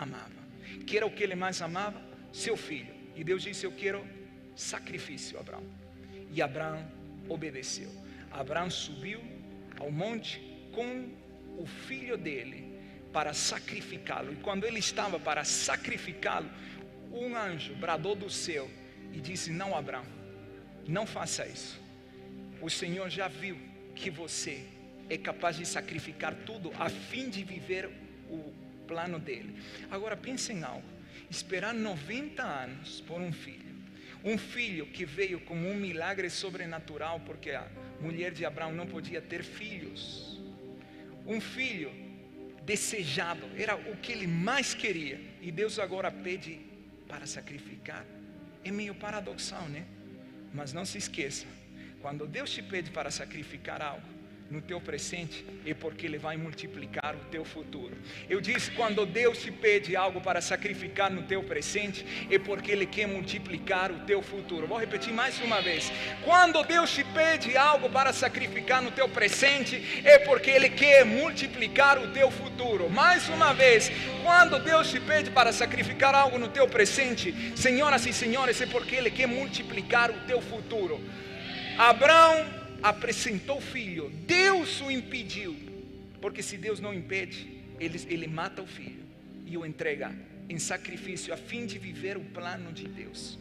amava. Que era o que ele mais amava? Seu filho. E Deus disse: eu quero sacrifício, Abraão. E Abraão obedeceu. Abraão subiu ao monte com o filho dele para sacrificá-lo. E quando ele estava para sacrificá-lo, um anjo bradou do céu e disse: não, Abraão, não faça isso. O Senhor já viu que você é capaz de sacrificar tudo a fim de viver o plano dele. Agora pense em algo: esperar 90 anos por um filho que veio como um milagre sobrenatural, porque a mulher de Abraão não podia ter filhos, um filho desejado, era o que ele mais queria, e Deus agora pede para sacrificar. É meio paradoxal, né? Mas não se esqueça, quando Deus te pede para sacrificar algo no teu presente, é porque Ele vai multiplicar o teu futuro. Eu disse, quando Deus te pede algo para sacrificar no teu presente, é porque Ele quer multiplicar o teu futuro. Vou repetir mais uma vez: quando Deus te pede algo para sacrificar no teu presente, é porque Ele quer multiplicar o teu futuro. Mais uma vez, quando Deus te pede para sacrificar algo no teu presente, senhoras e senhores, é porque Ele quer multiplicar o teu futuro. Abraão apresentou o filho, Deus o impediu, porque se Deus não impede, ele mata o filho e o entrega em sacrifício a fim de viver o plano de Deus.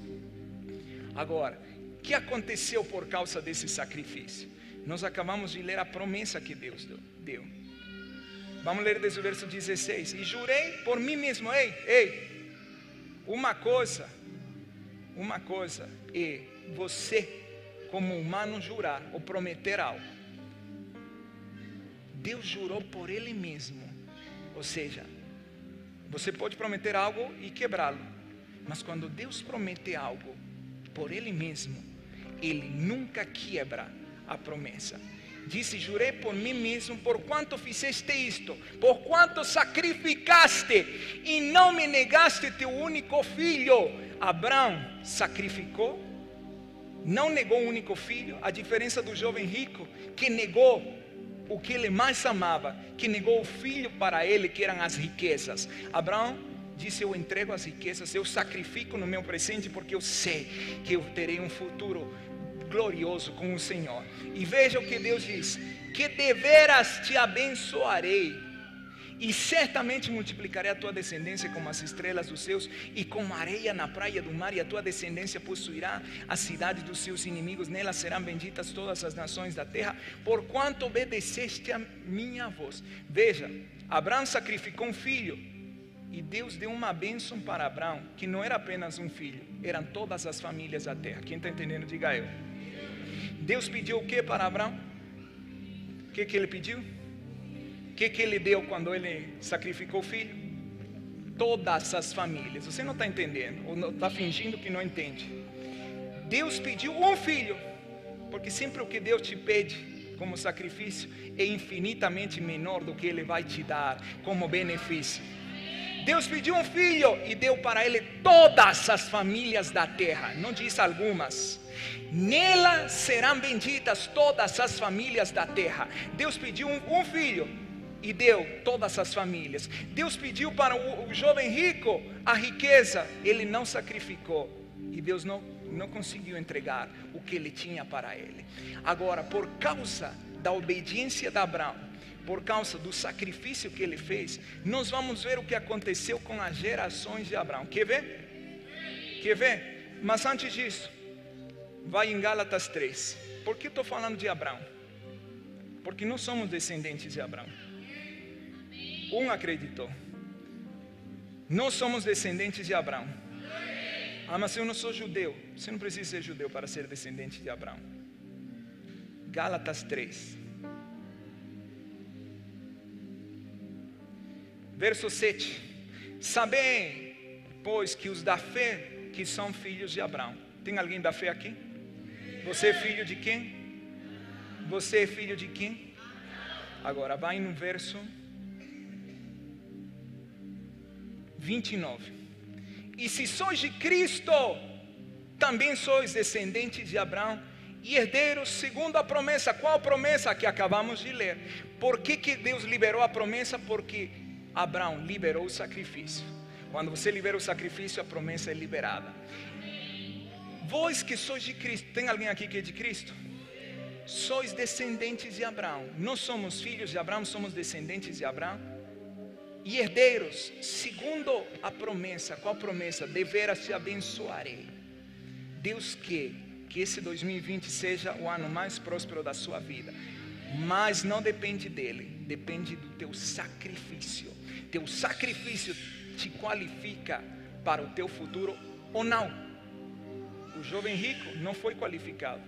Agora, o que aconteceu por causa desse sacrifício? Nós acabamos de ler a promessa que Deus deu. Vamos ler desde o verso 16: e jurei por mim mesmo. Uma coisa é você como humano jurar ou prometer algo. Deus jurou por Ele mesmo. Ou seja, você pode prometer algo e quebrá-lo, mas quando Deus promete algo por Ele mesmo, Ele nunca quebra a promessa. Disse: jurei por mim mesmo, por quanto fizeste isto, por quanto sacrificaste e não me negaste teu único filho. Abraão sacrificou, não negou o único filho, a diferença do jovem rico, que negou o que ele mais amava, que negou o filho para ele, que eram as riquezas. Abraão disse: eu entrego as riquezas, eu sacrifico no meu presente, porque eu sei que eu terei um futuro glorioso com o Senhor. E veja o que Deus diz: que deveras te abençoarei, e certamente multiplicarei a tua descendência como as estrelas dos céus e como a areia na praia do mar, e a tua descendência possuirá a cidade dos seus inimigos, nelas serão benditas todas as nações da terra, porquanto obedeceste a minha voz. Veja, Abraão sacrificou um filho, e Deus deu uma bênção para Abraão, que não era apenas um filho, eram todas as famílias da terra. Quem está entendendo, diga eu. Deus pediu o que para Abraão? O que ele pediu? O que ele deu quando ele sacrificou o filho? Todas as famílias. Você não está entendendo, ou está fingindo que não entende. Deus pediu um filho, porque sempre o que Deus te pede como sacrifício é infinitamente menor do que Ele vai te dar como benefício. Deus pediu um filho e deu para ele todas as famílias da terra, não diz algumas. Nela serão benditas todas as famílias da terra. Deus pediu um filho e deu todas as famílias. Deus pediu para o jovem rico a riqueza, ele não sacrificou, e Deus não conseguiu entregar o que ele tinha para ele. Agora, por causa da obediência de Abraão, por causa do sacrifício que ele fez, nós vamos ver o que aconteceu com as gerações de Abraão. Quer ver? Quer ver? Mas antes disso, vai em Gálatas 3. Por que estou falando de Abraão? Porque nós somos descendentes de Abraão. Um acreditou. Nós somos descendentes de Abraão. Ah, mas eu não sou judeu. Você não precisa ser judeu para ser descendente de Abraão. Gálatas 3. Verso 7. Sabem, pois, que os da fé que são filhos de Abraão. Tem alguém da fé aqui? Você é filho de quem? Você é filho de quem? Agora vai no verso 29. E se sois de Cristo, também sois descendentes de Abraão e herdeiros segundo a promessa. Qual promessa? Que acabamos de ler. Por que Deus liberou a promessa? Porque Abraão liberou o sacrifício. Quando você libera o sacrifício, a promessa é liberada. Vós que sois de Cristo, tem alguém aqui que é de Cristo? Sois descendentes de Abraão. Nós somos filhos de Abraão, somos descendentes de Abraão. E herdeiros, segundo a promessa. Qual promessa? Deveras te abençoarei. Deus quer que esse 2020 seja o ano mais próspero da sua vida. Mas não depende dele, depende do teu sacrifício. Teu sacrifício te qualifica para o teu futuro ou não. O jovem rico não foi qualificado,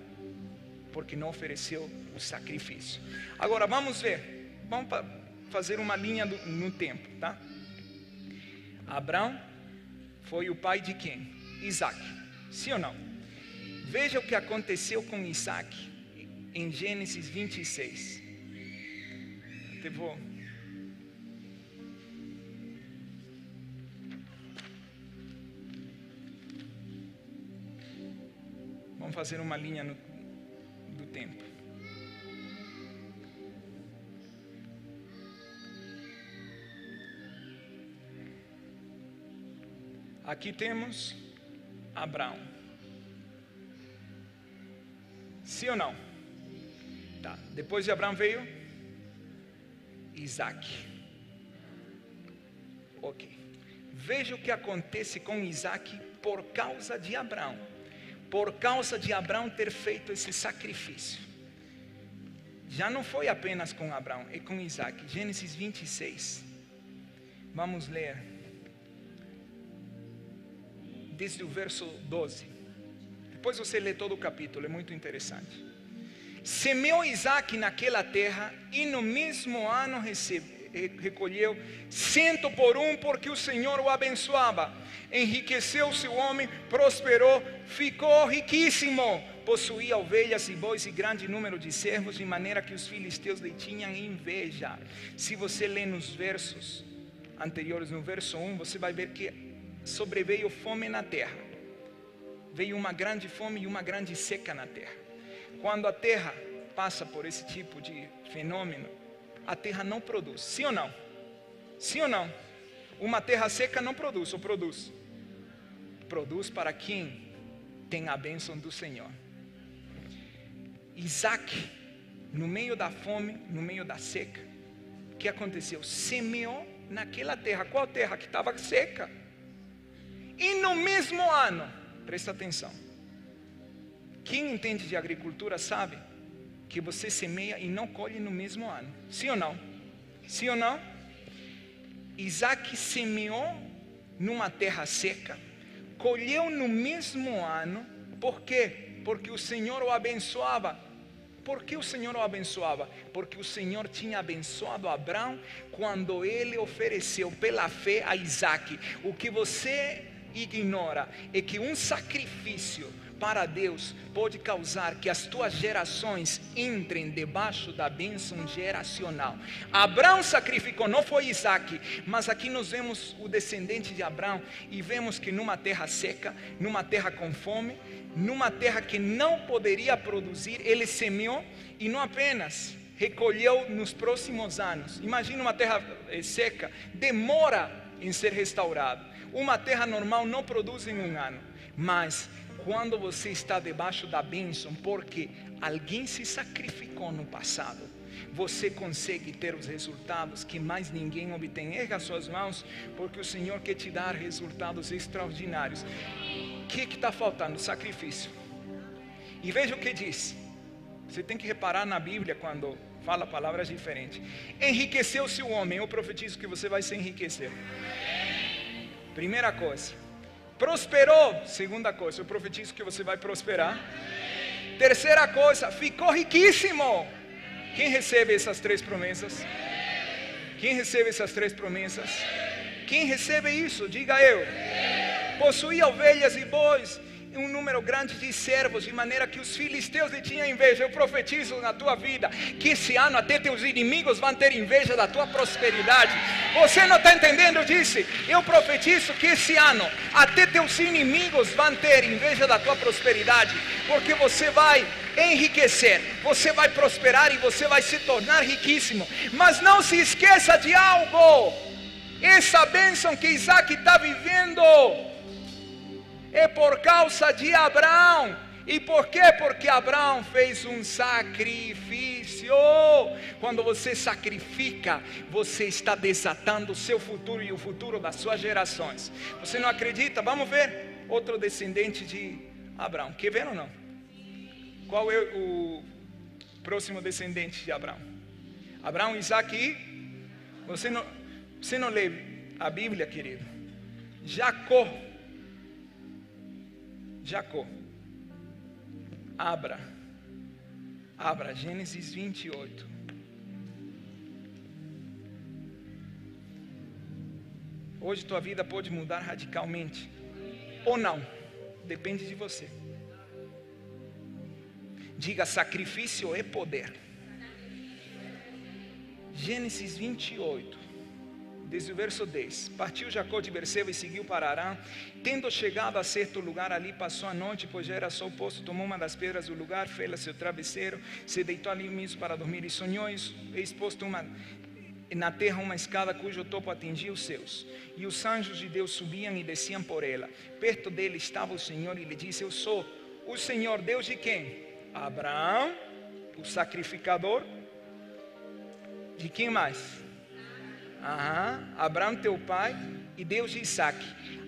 porque não ofereceu o sacrifício. Agora vamos ver, vamos fazer uma linha no tempo, tá? Abraão foi o pai de quem? Isaac, sim ou não? Veja o que aconteceu com Isaac em Gênesis 26. Vamos fazer uma linha do tempo. Aqui temos Abraão. Sim ou não? Tá. Depois de Abraão veio Isaac. Ok. Veja o que acontece com Isaac por causa de Abraão. Por causa de Abraão ter feito esse sacrifício. Já não foi apenas com Abraão, é com Isaac. Gênesis 26. Vamos ler desde o verso 12. Depois você lê todo o capítulo, é muito interessante. Semeou Isaac naquela terra, e no mesmo ano recolheu 100 por 1, porque o Senhor o abençoava. Enriqueceu-se o homem, prosperou, ficou riquíssimo. Possuía ovelhas e bois e grande número de servos, de maneira que os filisteus lhe tinham inveja. Se você lê nos versos anteriores, no verso 1, você vai ver que sobreveio fome na terra. Veio uma grande fome e uma grande seca na terra. Quando a terra passa por esse tipo de fenômeno, a terra não produz. Sim ou não? Sim ou não? Uma terra seca não produz, ou produz? Produz para quem tem a bênção do Senhor. Isaac, no meio da fome, no meio da seca, o que aconteceu? Semeou naquela terra. Qual terra? Que estava seca. E no mesmo ano, presta atenção, quem entende de agricultura sabe que você semeia e não colhe no mesmo ano. Sim ou não? Sim ou não? Isaac semeou numa terra seca, colheu no mesmo ano. Por quê? Porque o Senhor o abençoava. Por que o Senhor o abençoava? Porque o Senhor tinha abençoado Abraão quando ele ofereceu pela fé a Isaac. O que você ignora é que um sacrifício para Deus pode causar que as tuas gerações entrem debaixo da bênção geracional. Abraão sacrificou, não foi Isaac, mas aqui nós vemos o descendente de Abraão e vemos que numa terra seca, numa terra com fome, numa terra que não poderia produzir, ele semeou e não apenas recolheu nos próximos anos. Imagina uma terra seca, demora em ser restaurado. Uma terra normal não produz em um ano, mas quando você está debaixo da bênção, porque alguém se sacrificou no passado, você consegue ter os resultados que mais ninguém obtém. Erga suas mãos, porque o Senhor quer te dar resultados extraordinários. O que está faltando? Sacrifício. E veja o que diz. Você tem que reparar na Bíblia quando fala palavras diferentes. Enriqueceu-se o homem. Eu profetizo que você vai se enriquecer. Primeira coisa. Prosperou. Segunda coisa, eu profetizo que você vai prosperar. Terceira coisa, ficou riquíssimo. Quem recebe essas 3 promessas? Quem recebe essas 3 promessas? Quem recebe isso? Diga eu. Possuía ovelhas e bois um número grande de servos, de maneira que os filisteus lhe tinham inveja. Eu profetizo na tua vida que esse ano até teus inimigos vão ter inveja da tua prosperidade. Você não está entendendo disso? Eu profetizo que esse ano até teus inimigos vão ter inveja da tua prosperidade, porque você vai enriquecer, você vai prosperar e você vai se tornar riquíssimo. Mas não se esqueça de algo: essa bênção que Isaac está vivendo é por causa de Abraão. E por quê? Porque Abraão fez um sacrifício. Quando você sacrifica, você está desatando o seu futuro e o futuro das suas gerações. Você não acredita? Vamos ver outro descendente de Abraão. Quer ver ou não? Qual é o próximo descendente de Abraão? Abraão, Isaac e... Você não lê a Bíblia, querido? Jacó. Abra Gênesis 28. Hoje tua vida pode mudar radicalmente, ou não, depende de você. Diga: sacrifício é poder. Gênesis 28. Desde o verso 10. Partiu Jacó de Berseba e seguiu para Harã. Tendo chegado a certo lugar, ali passou a noite, pois já era sol posto. Tomou uma das pedras do lugar, fê-la seu travesseiro, se deitou ali mesmo para dormir. E sonhou, exposto na terra uma escada cujo topo atingia os céus. E os anjos de Deus subiam e desciam por ela. Perto dele estava o Senhor e lhe disse: eu sou o Senhor, Deus de quem? Abraão, o sacrificador. De quem mais? Abraão teu pai e Deus de Isaac.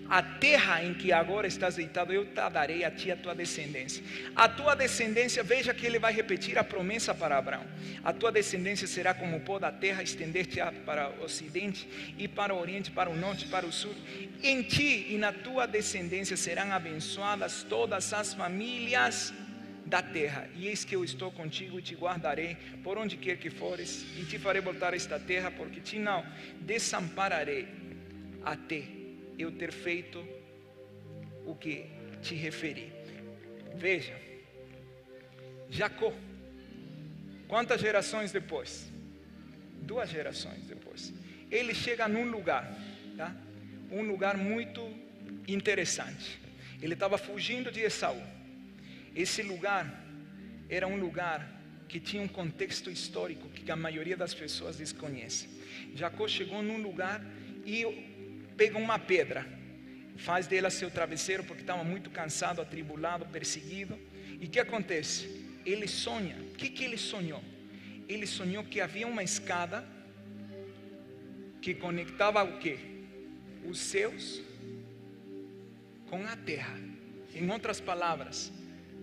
A terra em que agora estás deitado eu te darei a ti e a tua descendência. A tua descendência, veja que ele vai repetir a promessa para Abraão. A tua descendência será como o pó da terra, estender-te para o ocidente e para o oriente, para o norte e para o sul. Em ti e na tua descendência serão abençoadas todas as famílias da terra, e eis que eu estou contigo e te guardarei por onde quer que fores, e te farei voltar a esta terra, porque te não desampararei até eu ter feito o que te referi. Veja, Jacó, quantas gerações depois? 2 gerações depois, ele chega num lugar, tá? Um lugar muito interessante. Ele estava fugindo de Esaú. Esse lugar era um lugar que tinha um contexto histórico que a maioria das pessoas desconhece. Jacó chegou num lugar e pega uma pedra, faz dela seu travesseiro, porque estava muito cansado, atribulado, perseguido. E o que acontece? Ele sonha. O que ele sonhou? Ele sonhou que havia uma escada que conectava o quê? Os céus com a terra. Em outras palavras,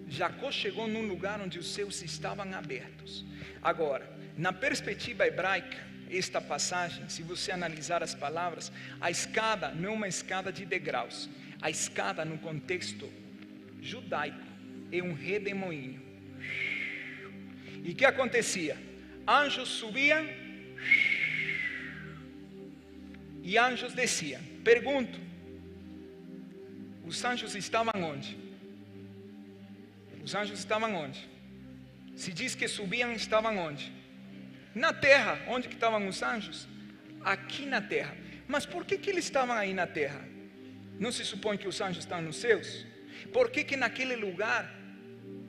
Jacó chegou num lugar onde os céus estavam abertos. Agora, na perspectiva hebraica, esta passagem, se você analisar as palavras, a escada não é uma escada de degraus. A escada, no contexto judaico, é um redemoinho. E o que acontecia? Anjos subiam e anjos desciam. Pergunto: os anjos estavam onde? Os anjos estavam onde? Se diz que subiam, estavam onde? Na terra. Onde que estavam os anjos? Aqui na terra. Mas por que eles estavam aí na terra? Não se supõe que os anjos estão nos céus? Por que naquele lugar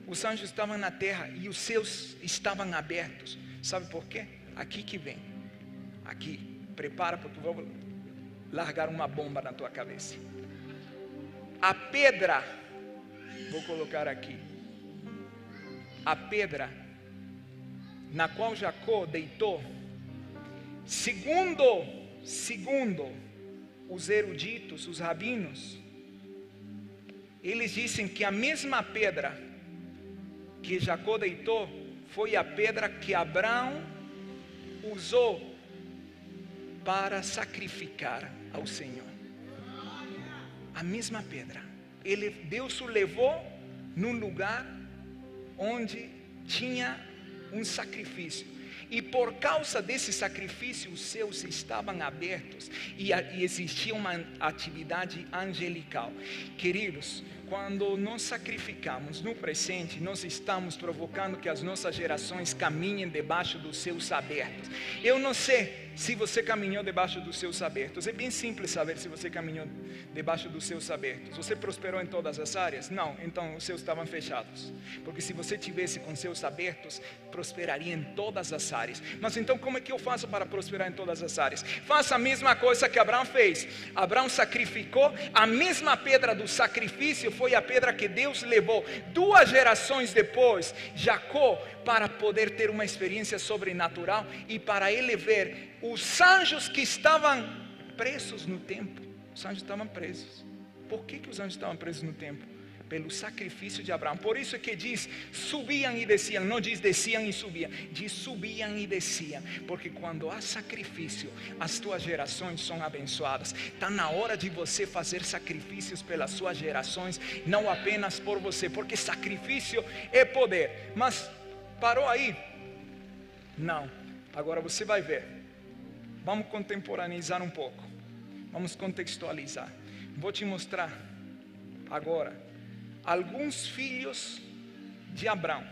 os anjos estavam na terra e os céus estavam abertos? Sabe por quê? Aqui que vem. Aqui. Prepara, porque eu vou largar uma bomba na tua cabeça. A pedra, vou colocar aqui. A pedra na qual Jacó deitou, segundo os eruditos, os rabinos, eles dizem que a mesma pedra que Jacó deitou foi a pedra que Abraão usou para sacrificar ao Senhor. A mesma pedra. Deus o levou num lugar onde tinha um sacrifício. E por causa desse sacrifício, os céus estavam abertos e existia uma atividade angelical. Queridos, quando nós sacrificamos no presente, nós estamos provocando que as nossas gerações caminhem debaixo dos céus abertos. Eu não sei se você caminhou debaixo dos céus abertos. É bem simples saber se você caminhou debaixo dos céus abertos. Você prosperou em todas as áreas? Não, então os céus estavam fechados. Porque se você tivesse com céus abertos, prosperaria em todas as áreas. Mas então como é que eu faço para prosperar em todas as áreas? Faça a mesma coisa que Abraão fez. Abraão sacrificou, a mesma pedra do sacrifício foi a pedra que Deus levou 2 gerações depois, Jacó, para poder ter uma experiência sobrenatural e para ele ver os anjos que estavam presos no templo. Os anjos estavam presos. Por que os anjos estavam presos no templo? Pelo sacrifício de Abraão. Por isso é que diz subiam e desciam. Não diz desciam e subiam, diz subiam e desciam. Porque quando há sacrifício, as tuas gerações são abençoadas. Está na hora de você fazer sacrifícios pelas suas gerações, não apenas por você, porque sacrifício é poder. Mas parou aí? Não. Agora você vai ver. Vamos contemporaneizar um pouco. Vamos contextualizar. Vou te mostrar agora alguns filhos de Abraão.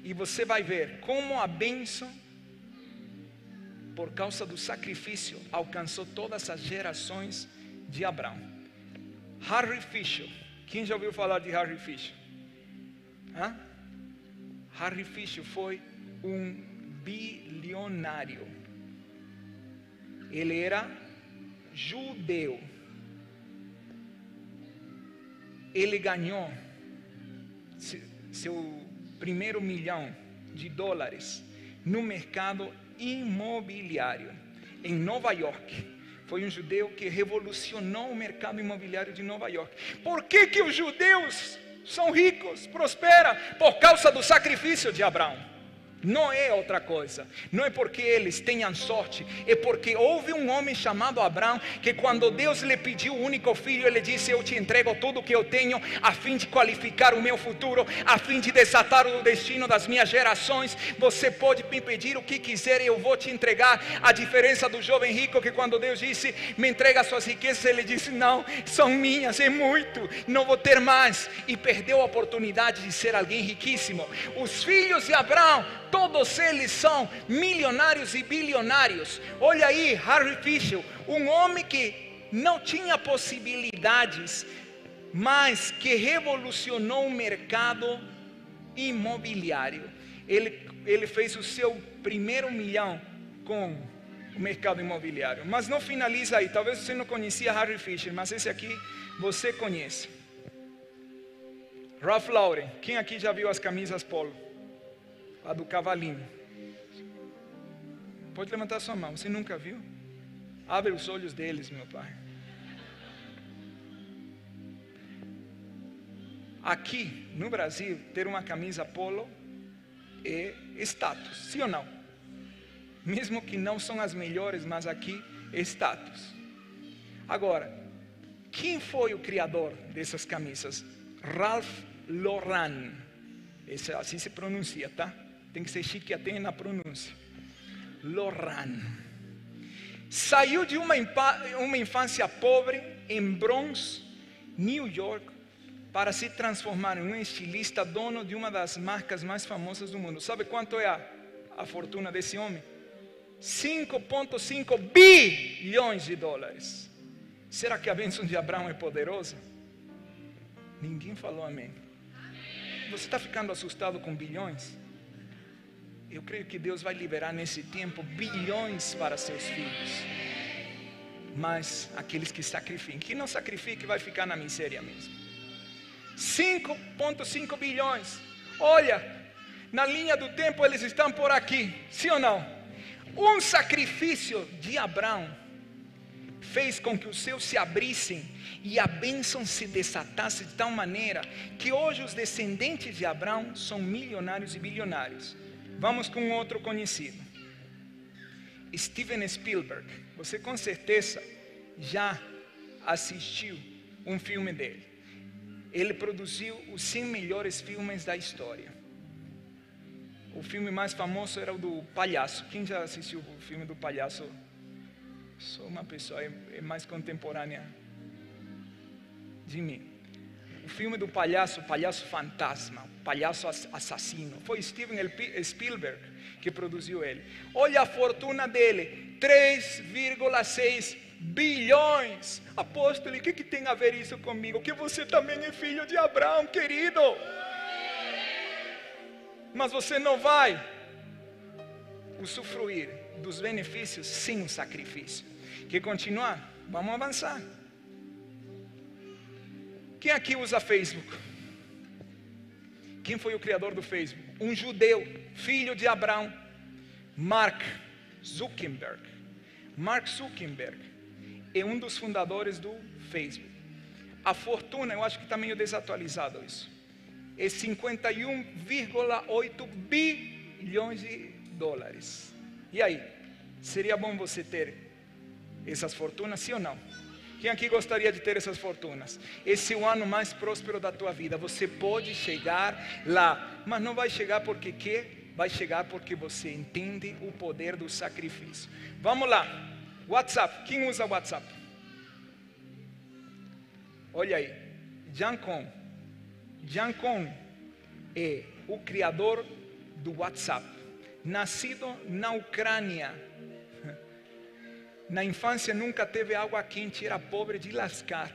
E você vai ver como a bênção, por causa do sacrifício, alcançou todas as gerações de Abraão. Harry Fisher. Quem já ouviu falar de Harry Fisher? Harry Fisher foi um bilionário. Ele era judeu. Ele ganhou seu primeiro $1 milhão no mercado imobiliário em Nova York. Foi um judeu que revolucionou o mercado imobiliário de Nova York. Por que os judeus são ricos, prosperam? Por causa do sacrifício de Abraão. Não é outra coisa, não é porque eles tenham sorte, é porque houve um homem chamado Abraão, que quando Deus lhe pediu o único filho, ele disse: eu te entrego tudo o que eu tenho, a fim de qualificar o meu futuro, a fim de desatar o destino das minhas gerações. Você pode me pedir o que quiser e eu vou te entregar. A diferença do jovem rico, que quando Deus disse: me entrega as suas riquezas, ele disse: não, são minhas, é muito, não vou ter mais, e perdeu a oportunidade de ser alguém riquíssimo. Os filhos de Abraão, todos eles são milionários e bilionários. Olha aí, Harry Fisher, um homem que não tinha possibilidades, mas que revolucionou o mercado imobiliário. Ele fez o seu primeiro $1 milhão com o mercado imobiliário. Mas não finaliza aí. Talvez você não conhecia Harry Fisher, mas esse aqui você conhece. Ralph Lauren. Quem aqui já viu as camisas polo? A do cavalinho. Pode levantar sua mão. Você nunca viu? Abre os olhos deles, meu pai. Aqui no Brasil, ter uma camisa polo é status, sim ou não? Mesmo que não são as melhores, mas aqui é status. Agora, quem foi o criador dessas camisas? Ralph Lauren. Assim se pronuncia, tá? Tem que ser chique até na pronúncia. Lauren. Saiu de uma infância pobre em Bronx, New York, para se transformar em um estilista, dono de uma das marcas mais famosas do mundo. Sabe quanto é a fortuna desse homem? 5,5 bilhões de dólares. Será que a bênção de Abraão é poderosa? Ninguém falou amém. Você está ficando assustado com bilhões? Eu creio que Deus vai liberar nesse tempo bilhões para seus filhos. Mas aqueles que sacrificam, que não sacrifiquem, vai ficar na miséria mesmo. 5,5 bilhões. Olha, na linha do tempo eles estão por aqui, sim ou não? Um sacrifício de Abraão fez com que os céus se abrissem e a bênção se desatasse de tal maneira que hoje os descendentes de Abraão são milionários e bilionários. Vamos com outro conhecido, Steven Spielberg. Você com certeza já assistiu um filme dele. Ele produziu os 100 melhores filmes da história. O filme mais famoso era o do Palhaço. Quem já assistiu o filme do Palhaço? Sou uma pessoa mais contemporânea de mim. O filme do Palhaço, o Palhaço Fantasma, o Palhaço Assassino. Foi Steven Spielberg que produziu ele. Olha a fortuna dele, 3,6 bilhões. Apóstolo, o que tem a ver isso comigo? Que você também é filho de Abraão, querido. Mas você não vai usufruir dos benefícios sem o sacrifício. Quer continuar? Vamos avançar. Quem aqui usa Facebook? Quem foi o criador do Facebook? Um judeu, filho de Abraão, Mark Zuckerberg. Mark Zuckerberg é um dos fundadores do Facebook. A fortuna, eu acho que está meio desatualizado isso, é 51,8 bilhões de dólares. E aí, seria bom você ter essas fortunas, sim ou não? Quem aqui gostaria de ter essas fortunas? Esse é o ano mais próspero da tua vida. Você pode chegar lá, mas não vai chegar porque quer, vai chegar porque você entende o poder do sacrifício. Vamos lá, WhatsApp. Quem usa WhatsApp? Olha aí, Jancon é o criador do WhatsApp, nascido na Ucrânia. Na infância nunca teve água quente, era pobre de lascar.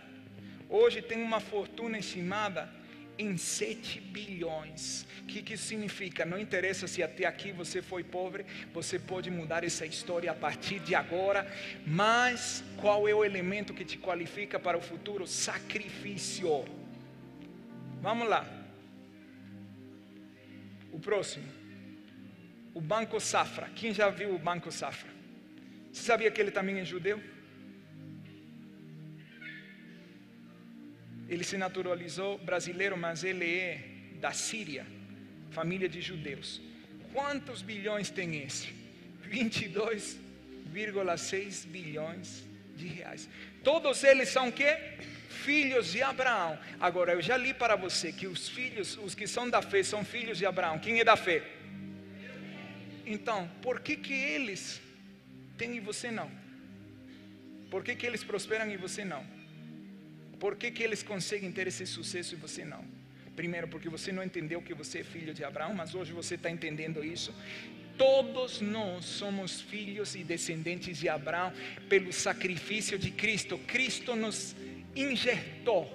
Hoje tem uma fortuna estimada em 7 bilhões. O que isso significa? Não interessa se até aqui você foi pobre, você pode mudar essa história a partir de agora. Mas qual é o elemento que te qualifica para o futuro? Sacrifício. Vamos lá. O próximo. O Banco Safra. Quem já viu o Banco Safra? Você sabia que ele também é judeu? Ele se naturalizou brasileiro, mas ele é da Síria, família de judeus. Quantos bilhões tem esse? 22,6 bilhões de reais. Todos eles são o quê? Filhos de Abraão. Agora, eu já li para você que os filhos, os que são da fé, são filhos de Abraão. Quem é da fé? Então, por que eles têm e você não? Por que eles prosperam e você não? Por que eles conseguem ter esse sucesso e você não? Primeiro, porque você não entendeu que você é filho de Abraão, mas hoje você está entendendo isso. Todos nós somos filhos e descendentes de Abraão pelo sacrifício de Cristo. Cristo nos injetou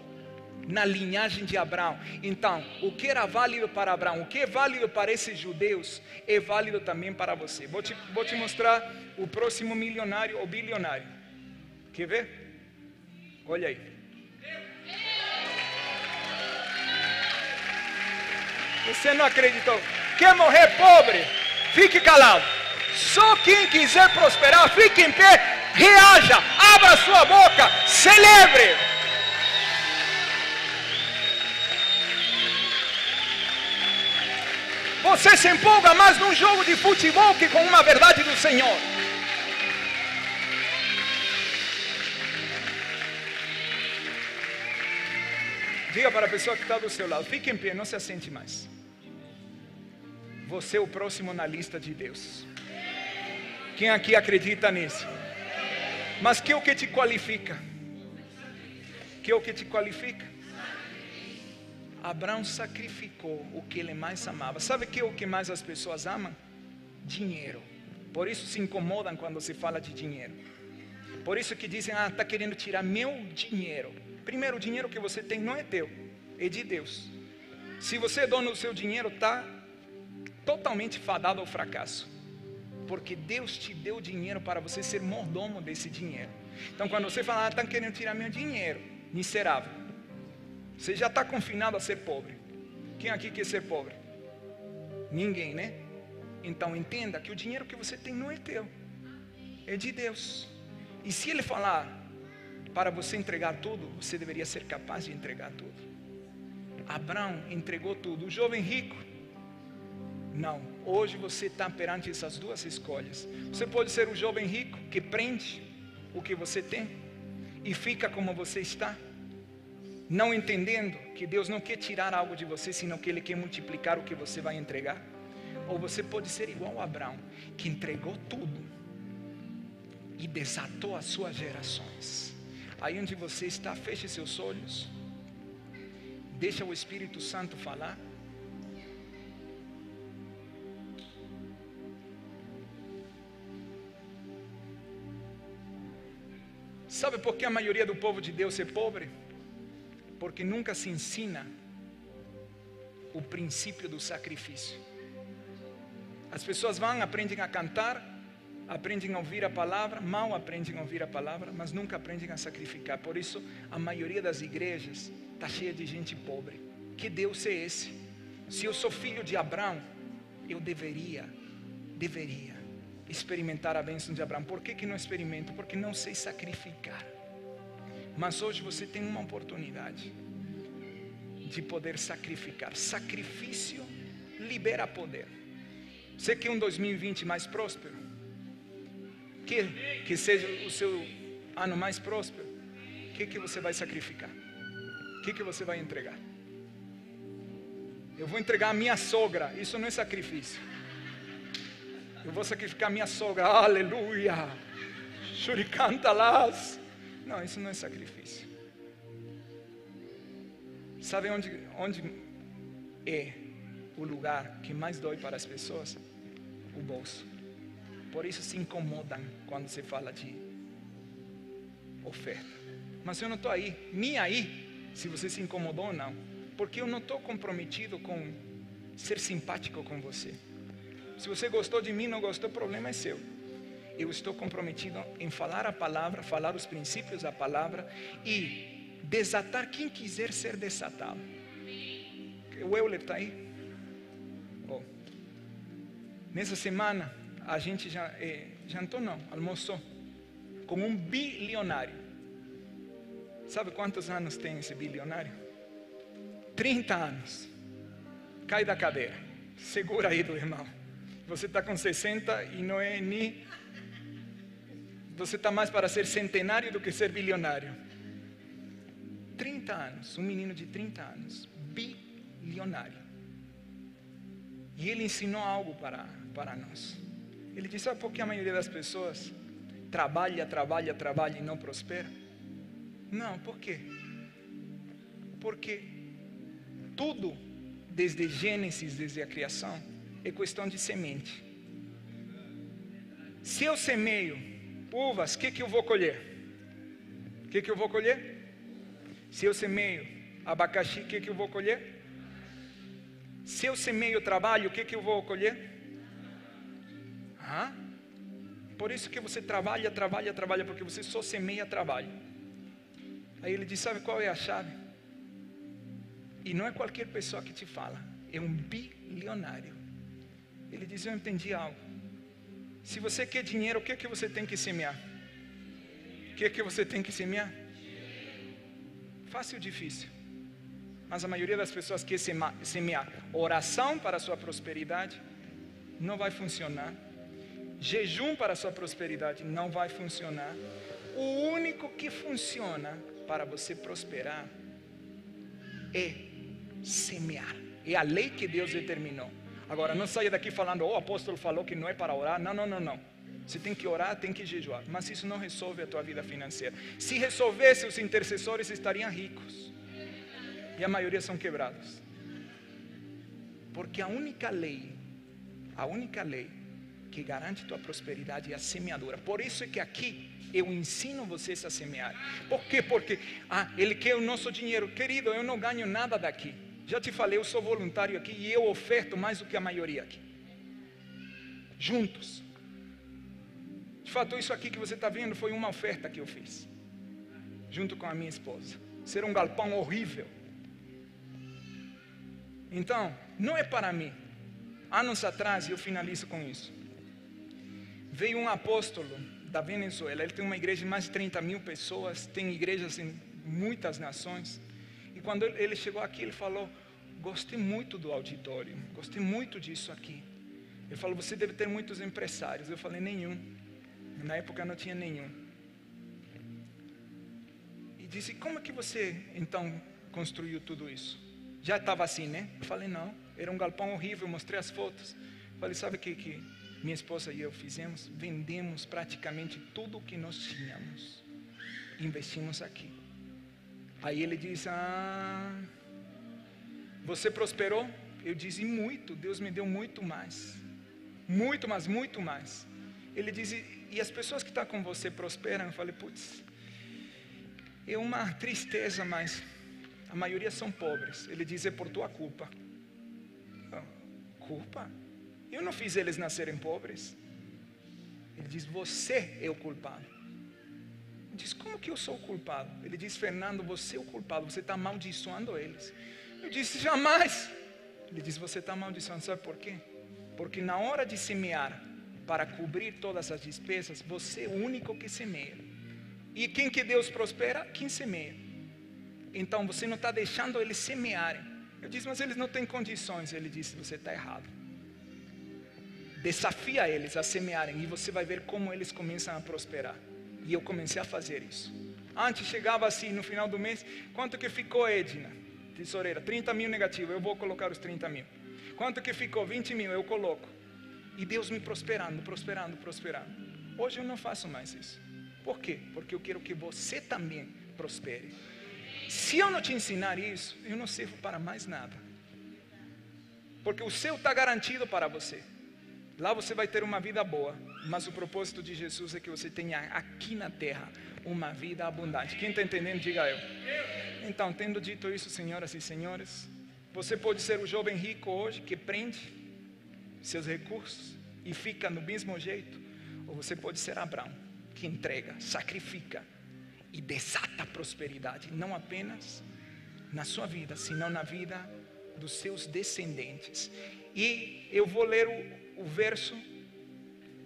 na linhagem de Abraão. Então, o que era válido para Abraão, o que é válido para esses judeus, é válido também para você. Vou te mostrar o próximo milionário ou bilionário. Quer ver? Olha aí. Você não acreditou? Quer morrer pobre? Fique calado. Só quem quiser prosperar, fique em pé, reaja, abra sua boca, celebre. Você se empolga mais num jogo de futebol que com uma verdade do Senhor. Diga para a pessoa que está do seu lado, fique em pé, não se assente mais. Você é o próximo na lista de Deus. Quem aqui acredita nisso? Mas que é o que te qualifica? Que é o que te qualifica? Abraão sacrificou o que ele mais amava. Sabe que é o que mais as pessoas amam? Dinheiro. Por isso se incomodam quando se fala de dinheiro. Por isso que dizem, está querendo tirar meu dinheiro. Primeiro, o dinheiro que você tem não é teu, é de Deus. Se você é dono do seu dinheiro, está totalmente fadado ao fracasso. Porque Deus te deu dinheiro para você ser mordomo desse dinheiro. Então quando você fala, estão querendo tirar meu dinheiro, miserável, você já está confinado a ser pobre. Quem aqui quer ser pobre? Ninguém, né? Então entenda que o dinheiro que você tem não é teu, é de Deus. E se Ele falar para você entregar tudo, você deveria ser capaz de entregar tudo. Abraão entregou tudo. O jovem rico, não. Hoje você está perante essas duas escolhas. Você pode ser o jovem rico que prende o que você tem e fica como você está, não entendendo que Deus não quer tirar algo de você, senão que Ele quer multiplicar o que você vai entregar. Ou você pode ser igual a Abraão, que entregou tudo e desatou as suas gerações. Aí onde você está, feche seus olhos, deixa o Espírito Santo falar. Sabe por que a maioria do povo de Deus é pobre? Porque nunca se ensina o princípio do sacrifício. As pessoas aprendem a cantar, aprendem a ouvir a palavra, mal aprendem a ouvir a palavra, mas nunca aprendem a sacrificar. Por isso, a maioria das igrejas está cheia de gente pobre. Que Deus é esse? Se eu sou filho de Abraão, eu deveria experimentar a bênção de Abraão. Por que não experimento? Porque não sei sacrificar. Mas hoje você tem uma oportunidade de poder sacrificar. Sacrifício libera poder. Você quer um 2020 mais próspero? Que seja o seu ano mais próspero? O que você vai sacrificar? O que você vai entregar? Eu vou entregar a minha sogra. Isso não é sacrifício. Eu vou sacrificar a minha sogra. Aleluia. Shurikantalas. Não, isso não é sacrifício. Sabe onde é o lugar que mais dói para as pessoas? O bolso. Por isso se incomodam quando se fala de oferta. Mas eu não estou aí, nem aí, se você se incomodou ou não. Porque eu não estou comprometido com ser simpático com você. Se você gostou de mim, não gostou, o problema é seu. Eu estou comprometido em falar a palavra, falar os princípios da palavra e desatar quem quiser ser desatado. O Euler está aí? Nessa semana, a gente jantou não, almoçou com um bilionário. Sabe quantos anos tem esse bilionário? 30 anos. Cai da cadeira. Segura aí do irmão. Você está com 60 e não é nem... Você está mais para ser centenário do que ser bilionário. 30 anos, um menino de 30 anos, bilionário. E ele ensinou algo para nós. Ele disse, sabe por que a maioria das pessoas trabalha e não prospera? Não, por quê? Porque tudo, desde Gênesis, desde a criação, é questão de semente. Se eu semeio uvas, o que eu vou colher? O que eu vou colher? Se eu semeio abacaxi, o que eu vou colher? Se eu semeio trabalho, o que eu vou colher? Por isso que você trabalha, porque você só semeia trabalho. Aí ele diz, sabe qual é a chave? E não é qualquer pessoa que te fala, é um bilionário. Ele diz, eu entendi algo. Se você quer dinheiro, o que você tem que semear? O que você tem que semear? Fácil ou difícil? Mas a maioria das pessoas quer semear oração para a sua prosperidade, não vai funcionar. Jejum para a sua prosperidade, não vai funcionar. O único que funciona para você prosperar é semear. É a lei que Deus determinou. Agora, não saia daqui falando, o apóstolo falou que não é para orar. Não. Você tem que orar, tem que jejuar. Mas isso não resolve a tua vida financeira. Se resolvesse, os intercessores estariam ricos. E a maioria são quebrados. Porque a única lei que garante tua prosperidade é a semeadura. Por isso é que aqui eu ensino vocês a semear. Por quê? Porque ele quer o nosso dinheiro. Querido, eu não ganho nada daqui. Já te falei, eu sou voluntário aqui e eu oferto mais do que a maioria aqui. Juntos. De fato, isso aqui que você está vendo foi uma oferta que eu fiz. Junto com a minha esposa. Ser um galpão horrível. Então, não é para mim. Anos atrás, eu finalizo com isso. Veio um apóstolo da Venezuela. Ele tem uma igreja de mais de 30 mil pessoas. Tem igrejas em muitas nações. E quando ele chegou aqui, ele falou, gostei muito do auditório, gostei muito disso aqui. Ele falou, você deve ter muitos empresários. Eu falei, nenhum. Na época não tinha nenhum. E disse, como é que você então construiu tudo isso? Já estava assim, né? Eu falei, não, era um galpão horrível, mostrei as fotos. Falei, sabe o que minha esposa e eu fizemos? Vendemos praticamente tudo o que nós tínhamos. Investimos aqui. Aí ele diz, você prosperou? Eu disse, muito, Deus me deu muito mais. Muito, mas muito mais. Ele diz, e as pessoas que estão com você prosperam? Eu falei, putz, é uma tristeza, mas a maioria são pobres. Ele diz, é por tua culpa. Culpa? Eu não fiz eles nascerem pobres. Ele diz, você é o culpado. Eu disse, como que eu sou o culpado? Ele diz, Fernando, você é o culpado, você está amaldiçoando eles. Eu disse, jamais. Ele diz, você está amaldiçoando, sabe por quê? Porque na hora de semear, para cobrir todas as despesas, você é o único que semeia. E quem que Deus prospera? Quem semeia. Então você não está deixando eles semearem. Eu disse, mas eles não têm condições. Ele disse, você está errado. Desafia eles a semearem e você vai ver como eles começam a prosperar. E eu comecei a fazer isso. Antes chegava assim no final do mês, quanto que ficou, Edna? Tesoureira, 30 mil negativo, eu vou colocar os 30 mil. Quanto que ficou? 20 mil, eu coloco. E Deus me prosperando. Hoje eu não faço mais isso. Por quê? Porque eu quero que você também prospere. Se eu não te ensinar isso, eu não sirvo para mais nada. Porque o seu está garantido para você. Lá você vai ter uma vida boa. Mas o propósito de Jesus é que você tenha aqui na terra uma vida abundante. Quem está entendendo, diga eu. Então, tendo dito isso, senhoras e senhores, você pode ser o jovem rico hoje que prende seus recursos e fica no mesmo jeito. Ou você pode ser Abraão, que entrega, sacrifica e desata a prosperidade, não apenas na sua vida, senão na vida dos seus descendentes. E eu vou ler o verso,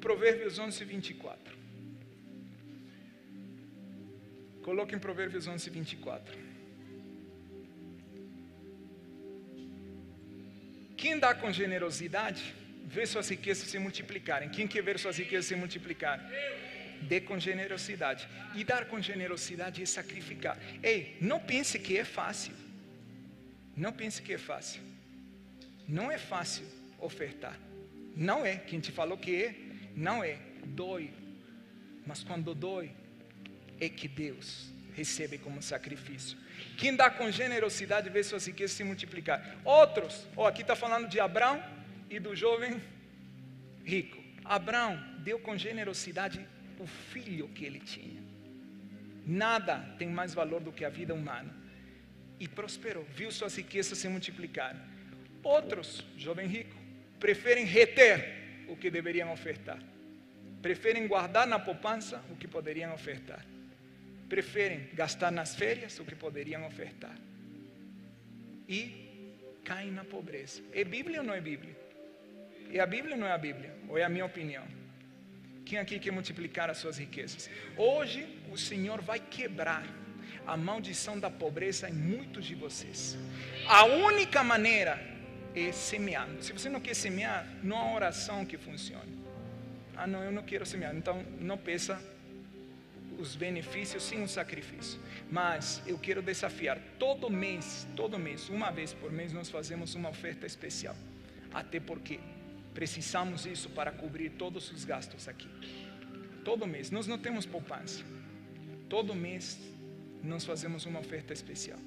Provérbios 11, 24. Coloque em Provérbios 11, 24. Quem dá com generosidade, vê suas riquezas se multiplicarem. Quem quer ver suas riquezas se multiplicarem? Dê com generosidade. E dar com generosidade é sacrificar. Ei, não pense que é fácil. Não pense que é fácil. Não é fácil ofertar. Não é. Quem te falou que é, não é. Dói. Mas quando dói, é que Deus recebe como sacrifício. Quem dá com generosidade vê suas riquezas se multiplicar. Outros, aqui está falando de Abraão e do jovem rico. Abraão deu com generosidade o filho que ele tinha. Nada tem mais valor do que a vida humana. E prosperou, viu suas riquezas se multiplicarem. Outros, jovem rico, preferem reter o que deveriam ofertar. Preferem guardar na poupança o que poderiam ofertar. Preferem gastar nas férias o que poderiam ofertar. E caem na pobreza. É Bíblia ou não é Bíblia? É a Bíblia ou não é a Bíblia? Ou é a minha opinião? Quem aqui quer multiplicar as suas riquezas? Hoje o Senhor vai quebrar a maldição da pobreza em muitos de vocês. A única maneira é semeando. Se você não quer semear, não há oração que funcione. Não, eu não quero semear. Então não peça os benefícios sem um sacrifício. Mas eu quero desafiar, todo mês, uma vez por mês, nós fazemos uma oferta especial. Até porque precisamos disso para cobrir todos os gastos aqui. Todo mês, nós não temos poupança. Todo mês nós fazemos uma oferta especial.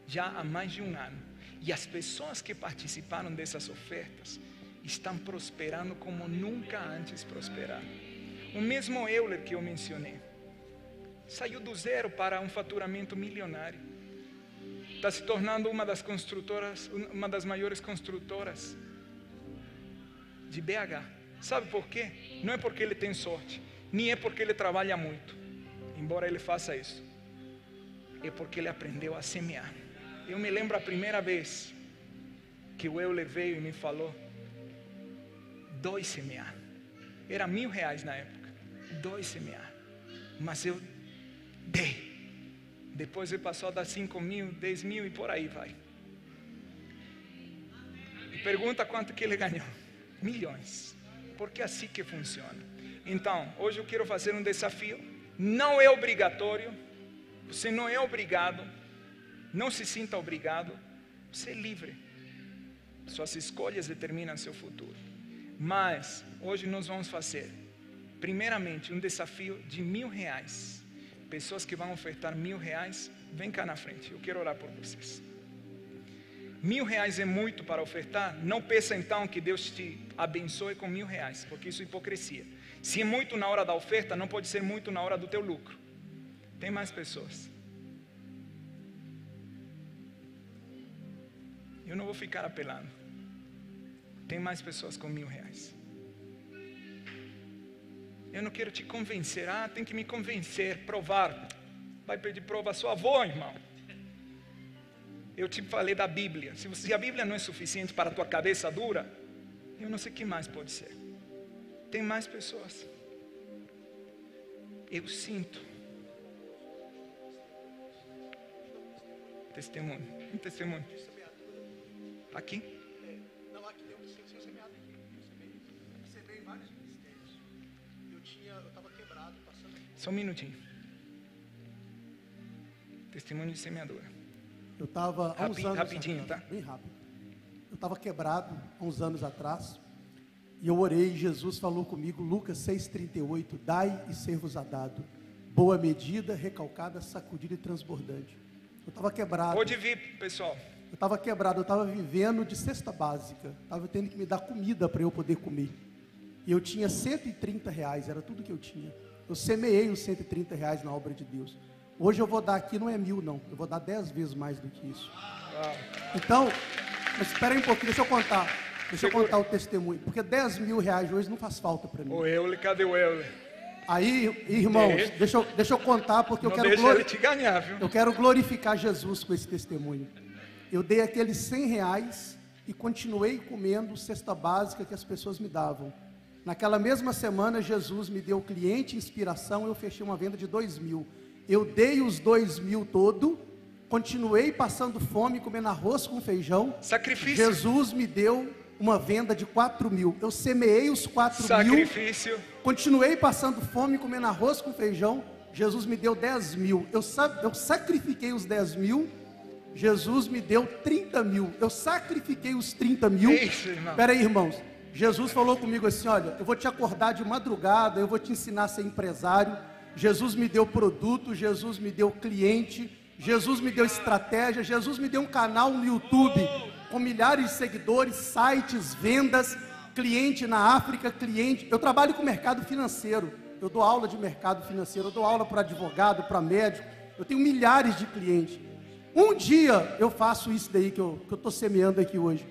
Já há mais de um ano. E as pessoas que participaram dessas ofertas estão prosperando como nunca antes prosperaram. O mesmo Euler que eu mencionei saiu do zero para um faturamento milionário. Está se tornando uma das construtoras, uma das maiores construtoras de BH. Sabe por quê? Não é porque ele tem sorte, nem é porque ele trabalha muito, embora ele faça isso. É porque ele aprendeu a semear. Eu me lembro a primeira vez que o Euler veio e me falou: dois semear. Era R$1.000 na época. Dois semear. Mas eu dei. Depois ele passou a dar 5.000, 10.000 e por aí vai. E pergunta quanto que ele ganhou. Milhões. Porque é assim que funciona. Então, hoje eu quero fazer um desafio. Não é obrigatório. Você não é obrigado. Não se sinta obrigado. Você é livre. Suas escolhas determinam seu futuro. Mas hoje nós vamos fazer, primeiramente, um desafio de R$1.000. Pessoas que vão ofertar R$1.000, vem cá na frente, eu quero orar por vocês. R$1.000 é muito para ofertar? Não pensa então que Deus te abençoe com R$1.000, porque isso é hipocrisia. Se é muito na hora da oferta, não pode ser muito na hora do teu lucro. Tem mais pessoas. Eu não vou ficar apelando. Tem mais pessoas com R$1.000. Eu não quero te convencer. Tem que me convencer, provar. Vai pedir prova a sua avó, irmão. Eu te falei da Bíblia. Se a Bíblia não é suficiente para a tua cabeça dura, eu não sei o que mais pode ser. Tem mais pessoas. Eu sinto. Testemunho. Um testemunho. Aqui? Não, aqui eu tinha semeado aqui. Eu semei vários ministérios. Eu estava quebrado, passando. Só um minutinho. Testemunho de semeadora. Eu estava há uns anos rapidinho, atrás, tá? bem rápido. Eu estava quebrado há uns anos atrás. E eu orei, Jesus falou comigo, Lucas 6,38, dai e ser-vos-á dado. Boa medida, recalcada, sacudida e transbordante. Eu estava quebrado. Pode vir, pessoal. Eu estava quebrado, eu estava vivendo de cesta básica. Estava tendo que me dar comida para eu poder comer. E eu tinha R$130, era tudo que eu tinha. Eu semeei os R$130 na obra de Deus. Hoje eu vou dar aqui, não é 1.000 não, eu vou dar 10 vezes mais do que isso. Então, mas espera aí um pouquinho, deixa eu contar. Deixa eu contar o testemunho, porque R$10.000 hoje não faz falta para mim. O Euler, cadê o Euler? Aí, irmãos, deixa eu contar, porque eu quero ele te ganhar, viu? Eu quero glorificar Jesus com esse testemunho. Eu dei aqueles R$100 e continuei comendo cesta básica que as pessoas me davam. Naquela mesma semana, Jesus me deu cliente, inspiração, eu fechei uma venda de 2.000. Eu dei os 2.000 todo, continuei passando fome, comendo arroz com feijão. Sacrifício. Jesus me deu uma venda de 4.000. Eu semeei os 4.000. Sacrifício. Continuei passando fome, comendo arroz com feijão. Jesus me deu 10.000. Eu sacrifiquei os 10.000. Jesus me deu 30.000. Eu sacrifiquei os 30.000. Espera aí, irmãos. Jesus falou comigo assim: olha, eu vou te acordar de madrugada, eu vou te ensinar a ser empresário. Jesus me deu produto, Jesus me deu cliente, Jesus me deu estratégia, Jesus me deu um canal no YouTube com milhares de seguidores, sites, vendas, cliente na África, cliente. Eu trabalho com mercado financeiro, eu dou aula de mercado financeiro, eu dou aula para advogado, para médico, eu tenho milhares de clientes. Um dia eu faço isso daí que eu estou semeando aqui hoje.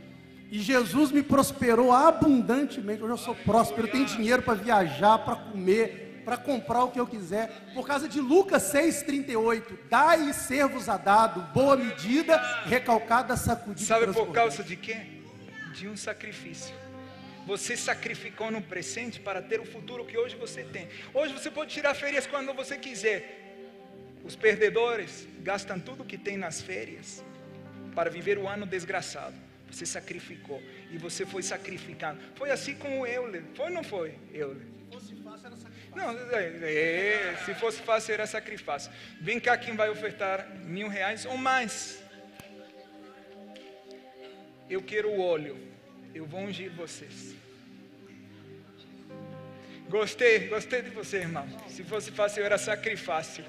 E Jesus me prosperou abundantemente. Hoje eu sou próspero, eu tenho dinheiro para viajar, para comer, para comprar o que eu quiser, por causa de Lucas 6,38, dai e ser-vos-á dado, boa medida, recalcada, sacudida. Sabe por causa de quê? De um sacrifício. Você sacrificou no presente para ter o futuro que hoje você tem. Hoje você pode tirar férias quando você quiser. Os perdedores gastam tudo que tem nas férias para viver o ano desgraçado. Você sacrificou e você foi sacrificando. Foi assim com o Euler, foi ou não foi, Euler? Se fosse fácil era sacrifício. Não, se fosse fácil era sacrifício. Vem cá quem vai ofertar R$1.000 ou mais. Eu quero o óleo, eu vou ungir vocês. Gostei de você, irmão. Se fosse fácil era sacrifício.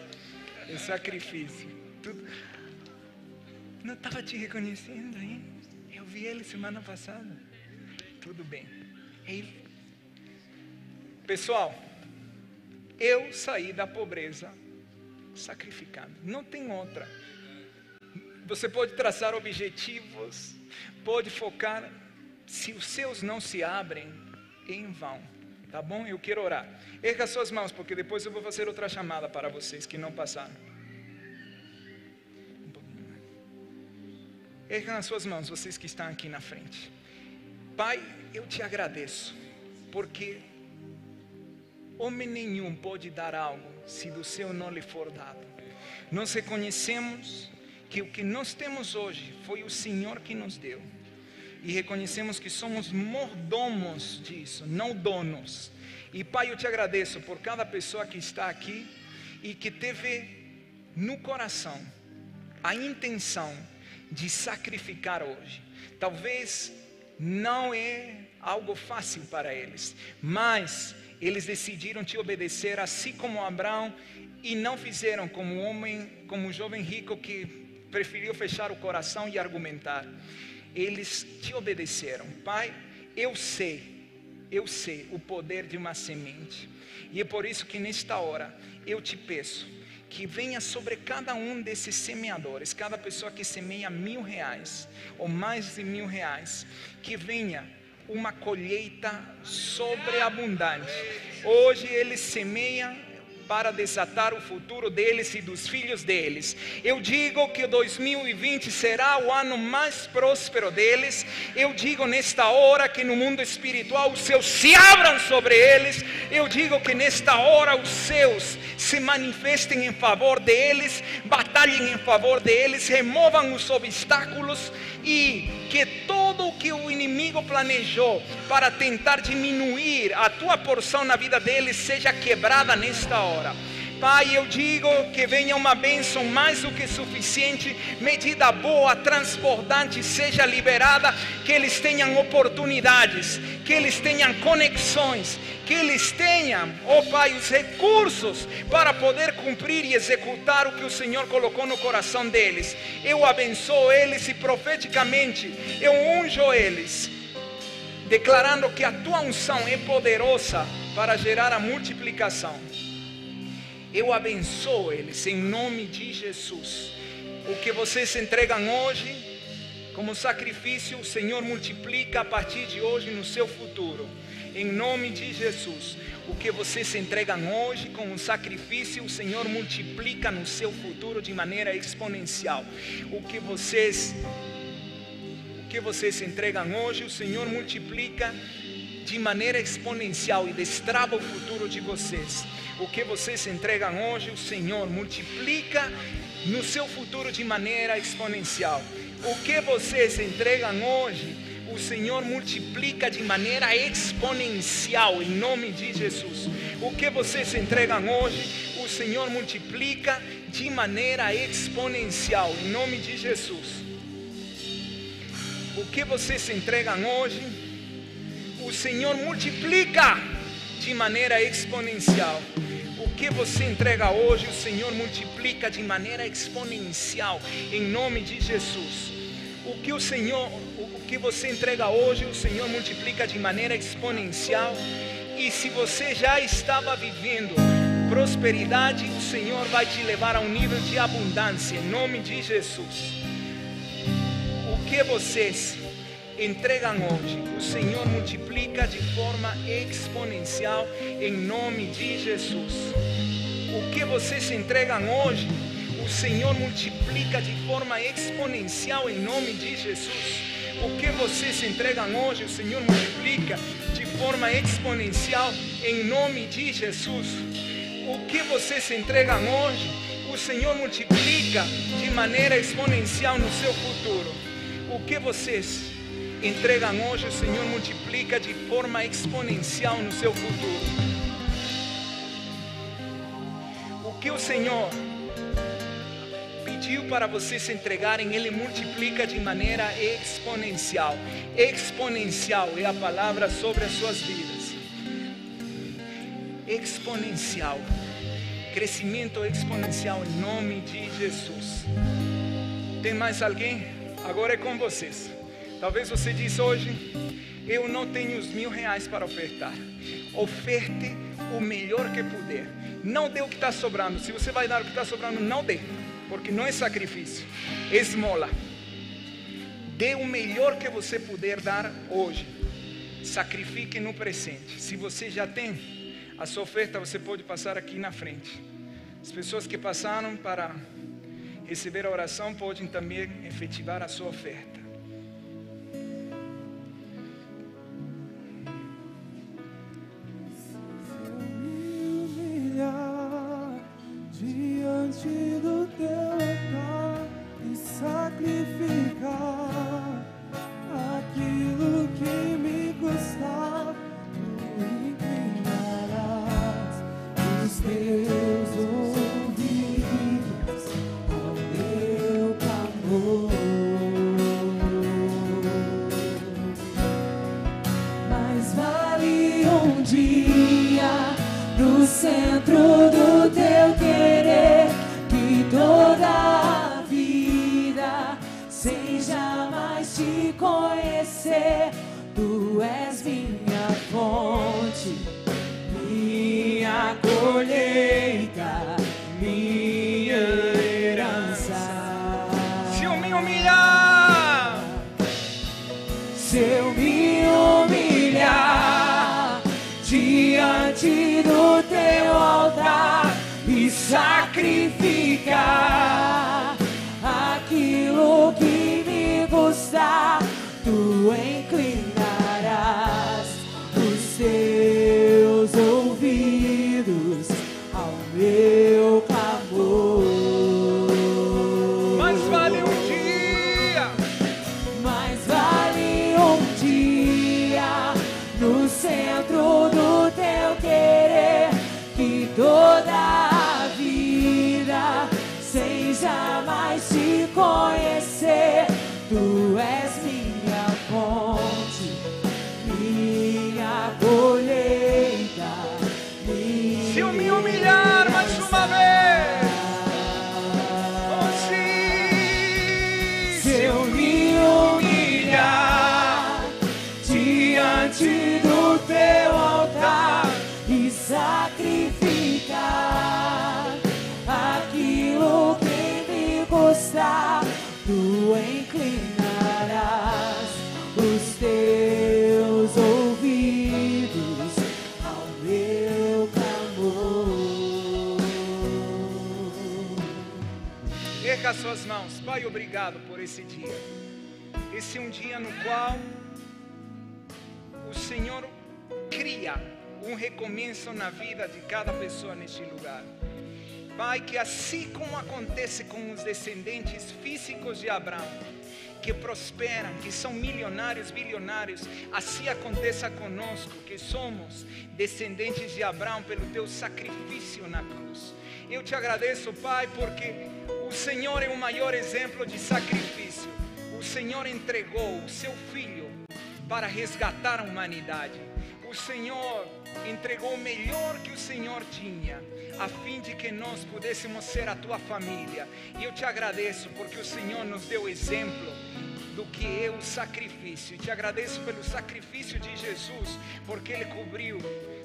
É sacrifício. Tudo. Não estava te reconhecendo aí? Eu vi ele semana passada. Tudo bem. Pessoal, eu saí da pobreza sacrificando. Não tem outra. Você pode traçar objetivos, pode focar. Se os seus não se abrem, em vão. Tá bom? Eu quero orar. Erga suas mãos, porque depois eu vou fazer outra chamada para vocês que não passaram. Um pouquinho mais. Erga nas suas mãos, vocês que estão aqui na frente. Pai, eu te agradeço, porque homem nenhum pode dar algo se do céu não lhe for dado. Nós reconhecemos que o que nós temos hoje foi o Senhor que nos deu. E reconhecemos que somos mordomos disso, não donos. E Pai, eu te agradeço por cada pessoa que está aqui e que teve no coração a intenção de sacrificar hoje. Talvez não é algo fácil para eles, mas eles decidiram te obedecer, assim como Abraão, e não fizeram como um jovem rico que preferiu fechar o coração e argumentar. Eles te obedeceram. Pai, eu sei o poder de uma semente, e é por isso que nesta hora eu te peço que venha sobre cada um desses semeadores, cada pessoa que semeia R$1.000 ou mais de R$1.000, que venha uma colheita sobreabundante. Hoje eles semeiam para desatar o futuro deles e dos filhos deles. Eu digo que 2020 será o ano mais próspero deles. Eu digo nesta hora que no mundo espiritual os céus se abram sobre eles. Eu digo que nesta hora os céus se manifestem em favor deles, batalhem em favor deles, removam os obstáculos, e que tudo o que o inimigo planejou para tentar diminuir a tua porção na vida deles seja quebrada nesta hora. Pai, eu digo que venha uma bênção mais do que suficiente, medida boa, transbordante, seja liberada, que eles tenham oportunidades, que eles tenham conexões, que eles tenham, ó Pai, os recursos para poder cumprir e executar o que o Senhor colocou no coração deles. Eu abençoo eles e profeticamente eu unjo eles, declarando que a tua unção é poderosa para gerar a multiplicação. Eu abençoo eles em nome de Jesus. O que vocês entregam hoje como sacrifício, o Senhor multiplica a partir de hoje no seu futuro, em nome de Jesus. O que vocês entregam hoje como sacrifício, o Senhor multiplica no seu futuro de maneira exponencial. O que vocês entregam hoje, o Senhor multiplica de maneira exponencial e destrava o futuro de vocês. O que vocês entregam hoje, o Senhor multiplica no seu futuro de maneira exponencial. O que vocês entregam hoje, o Senhor multiplica de maneira exponencial, em nome de Jesus. O que vocês entregam hoje, o Senhor multiplica de maneira exponencial, em nome de Jesus. O que vocês entregam hoje, o Senhor multiplica de maneira exponencial. O que você entrega hoje, o Senhor multiplica de maneira exponencial, em nome de Jesus. O que você entrega hoje, o Senhor multiplica de maneira exponencial. E se você já estava vivendo prosperidade, o Senhor vai te levar a um nível de abundância, em nome de Jesus. O que vocês entregam hoje, o Senhor multiplica de forma exponencial, em nome de Jesus. O que vocês entregam hoje, o Senhor multiplica de forma exponencial, em nome de Jesus. O que vocês entregam hoje, o Senhor multiplica de forma exponencial, em nome de Jesus. O que vocês entregam hoje, o Senhor multiplica de maneira exponencial no seu futuro. O que vocês entregam hoje, o Senhor multiplica de forma exponencial no seu futuro. O que o Senhor pediu para vocês entregarem, Ele multiplica de maneira exponencial. Exponencial é a palavra sobre as suas vidas. Exponencial. Crescimento exponencial em nome de Jesus. Tem mais alguém? Agora é com vocês. Talvez você diz hoje: eu não tenho os R$1.000 para ofertar. Oferte o melhor que puder. Não dê o que está sobrando. Se você vai dar o que está sobrando, não dê, porque não é sacrifício, é esmola. Dê o melhor que você puder dar hoje. Sacrifique no presente. Se você já tem a sua oferta, você pode passar aqui na frente. As pessoas que passaram para receber a oração podem também efetivar a sua oferta. Diante do teu altar e sacrificar aquilo que me custar, tu inclinarás os teus ouvidos ao meu clamor. dia no centro do teu querer, que toda a vida sem jamais te conhecer. Tu és minha fonte, minha colheita, minha herança. Se eu me humilhar, Se eu me humilhar diante do teu altar e sacrificar aquilo que me custar, tu inclinarás os teus ouvidos ao meu clamor. mais vale um dia Mais vale um dia no centro do teu querer, que toda a vida sem jamais te conhecer. Tu és minha fonte, minha colheita, minha se eu me humilhar mais uma vez. Oh, sim. Se eu me humilhar diante do teu altar e sacrificar aquilo que me custar, tu inclinarás os teus ouvidos ao meu clamor. Erga suas mãos. Pai, obrigado por esse dia. Esse é um dia no qual o Senhor cria um recomeço na vida de cada pessoa neste lugar. Pai, que assim como acontece com os descendentes físicos de Abraão, que prosperam, que são milionários, bilionários, assim aconteça conosco, que somos descendentes de Abraão pelo teu sacrifício na cruz. Eu te agradeço, Pai, porque o Senhor é o maior exemplo de sacrifício. O Senhor entregou o seu Filho para resgatar a humanidade. O Senhor entregou o melhor que o Senhor tinha, a fim de que nós pudéssemos ser a tua família. E eu te agradeço porque o Senhor nos deu exemplo do que é o sacrifício. E te agradeço pelo sacrifício de Jesus, porque Ele cobriu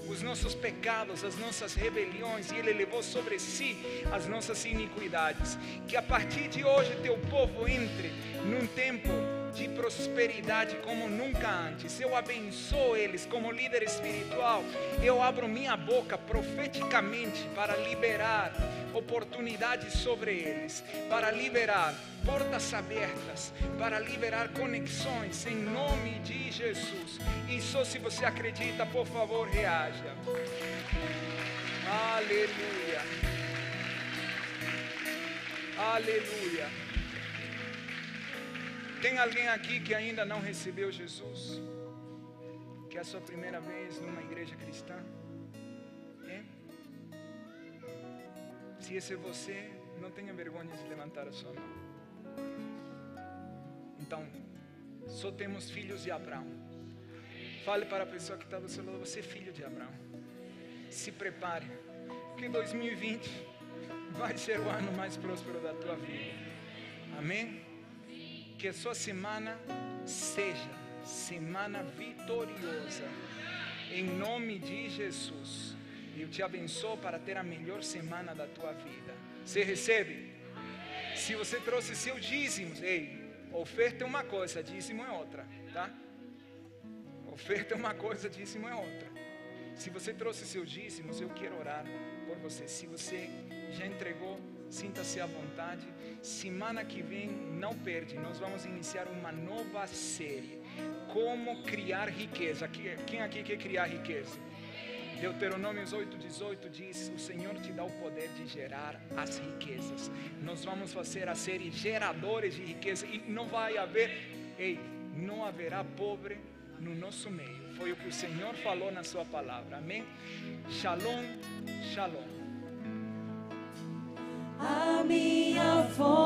os nossos pecados, as nossas rebeliões, e Ele levou sobre si as nossas iniquidades. Que a partir de hoje teu povo entre num tempo de prosperidade como nunca antes. Eu abençoo eles como líder espiritual. Eu abro minha boca profeticamente para liberar oportunidades sobre eles, para liberar portas abertas, para liberar conexões em nome de Jesus. E só se você acredita, por favor, reaja. Aleluia. Aleluia. Tem alguém aqui que ainda não recebeu Jesus? Que é a sua primeira vez numa igreja cristã? Hein? Se esse é você, não tenha vergonha de levantar a sua mão. Então, só temos filhos de Abraão. Fale para a pessoa que está do seu lado: você é filho de Abraão. Se prepare, porque 2020 vai ser o ano mais próspero da tua vida. Amém? Que a sua semana seja semana vitoriosa, em nome de Jesus. Eu te abençoo para ter a melhor semana da tua vida. Você recebe? Se você trouxe seus dízimos, oferta é uma coisa, dízimo é outra, tá? Oferta é uma coisa, dízimo é outra. Se você trouxe seus dízimos, eu quero orar por você. Se você já entregou, sinta-se à vontade. Semana que vem, não perde, nós vamos iniciar uma nova série, como criar riqueza. Quem aqui quer criar riqueza? Deuteronômio 8:18 diz: o Senhor te dá o poder de gerar as riquezas. Nós vamos fazer a série Geradores de Riqueza, e não vai haver, não haverá pobre no nosso meio. Foi o que o Senhor falou na sua palavra. Amém? Shalom, shalom. A minha fonte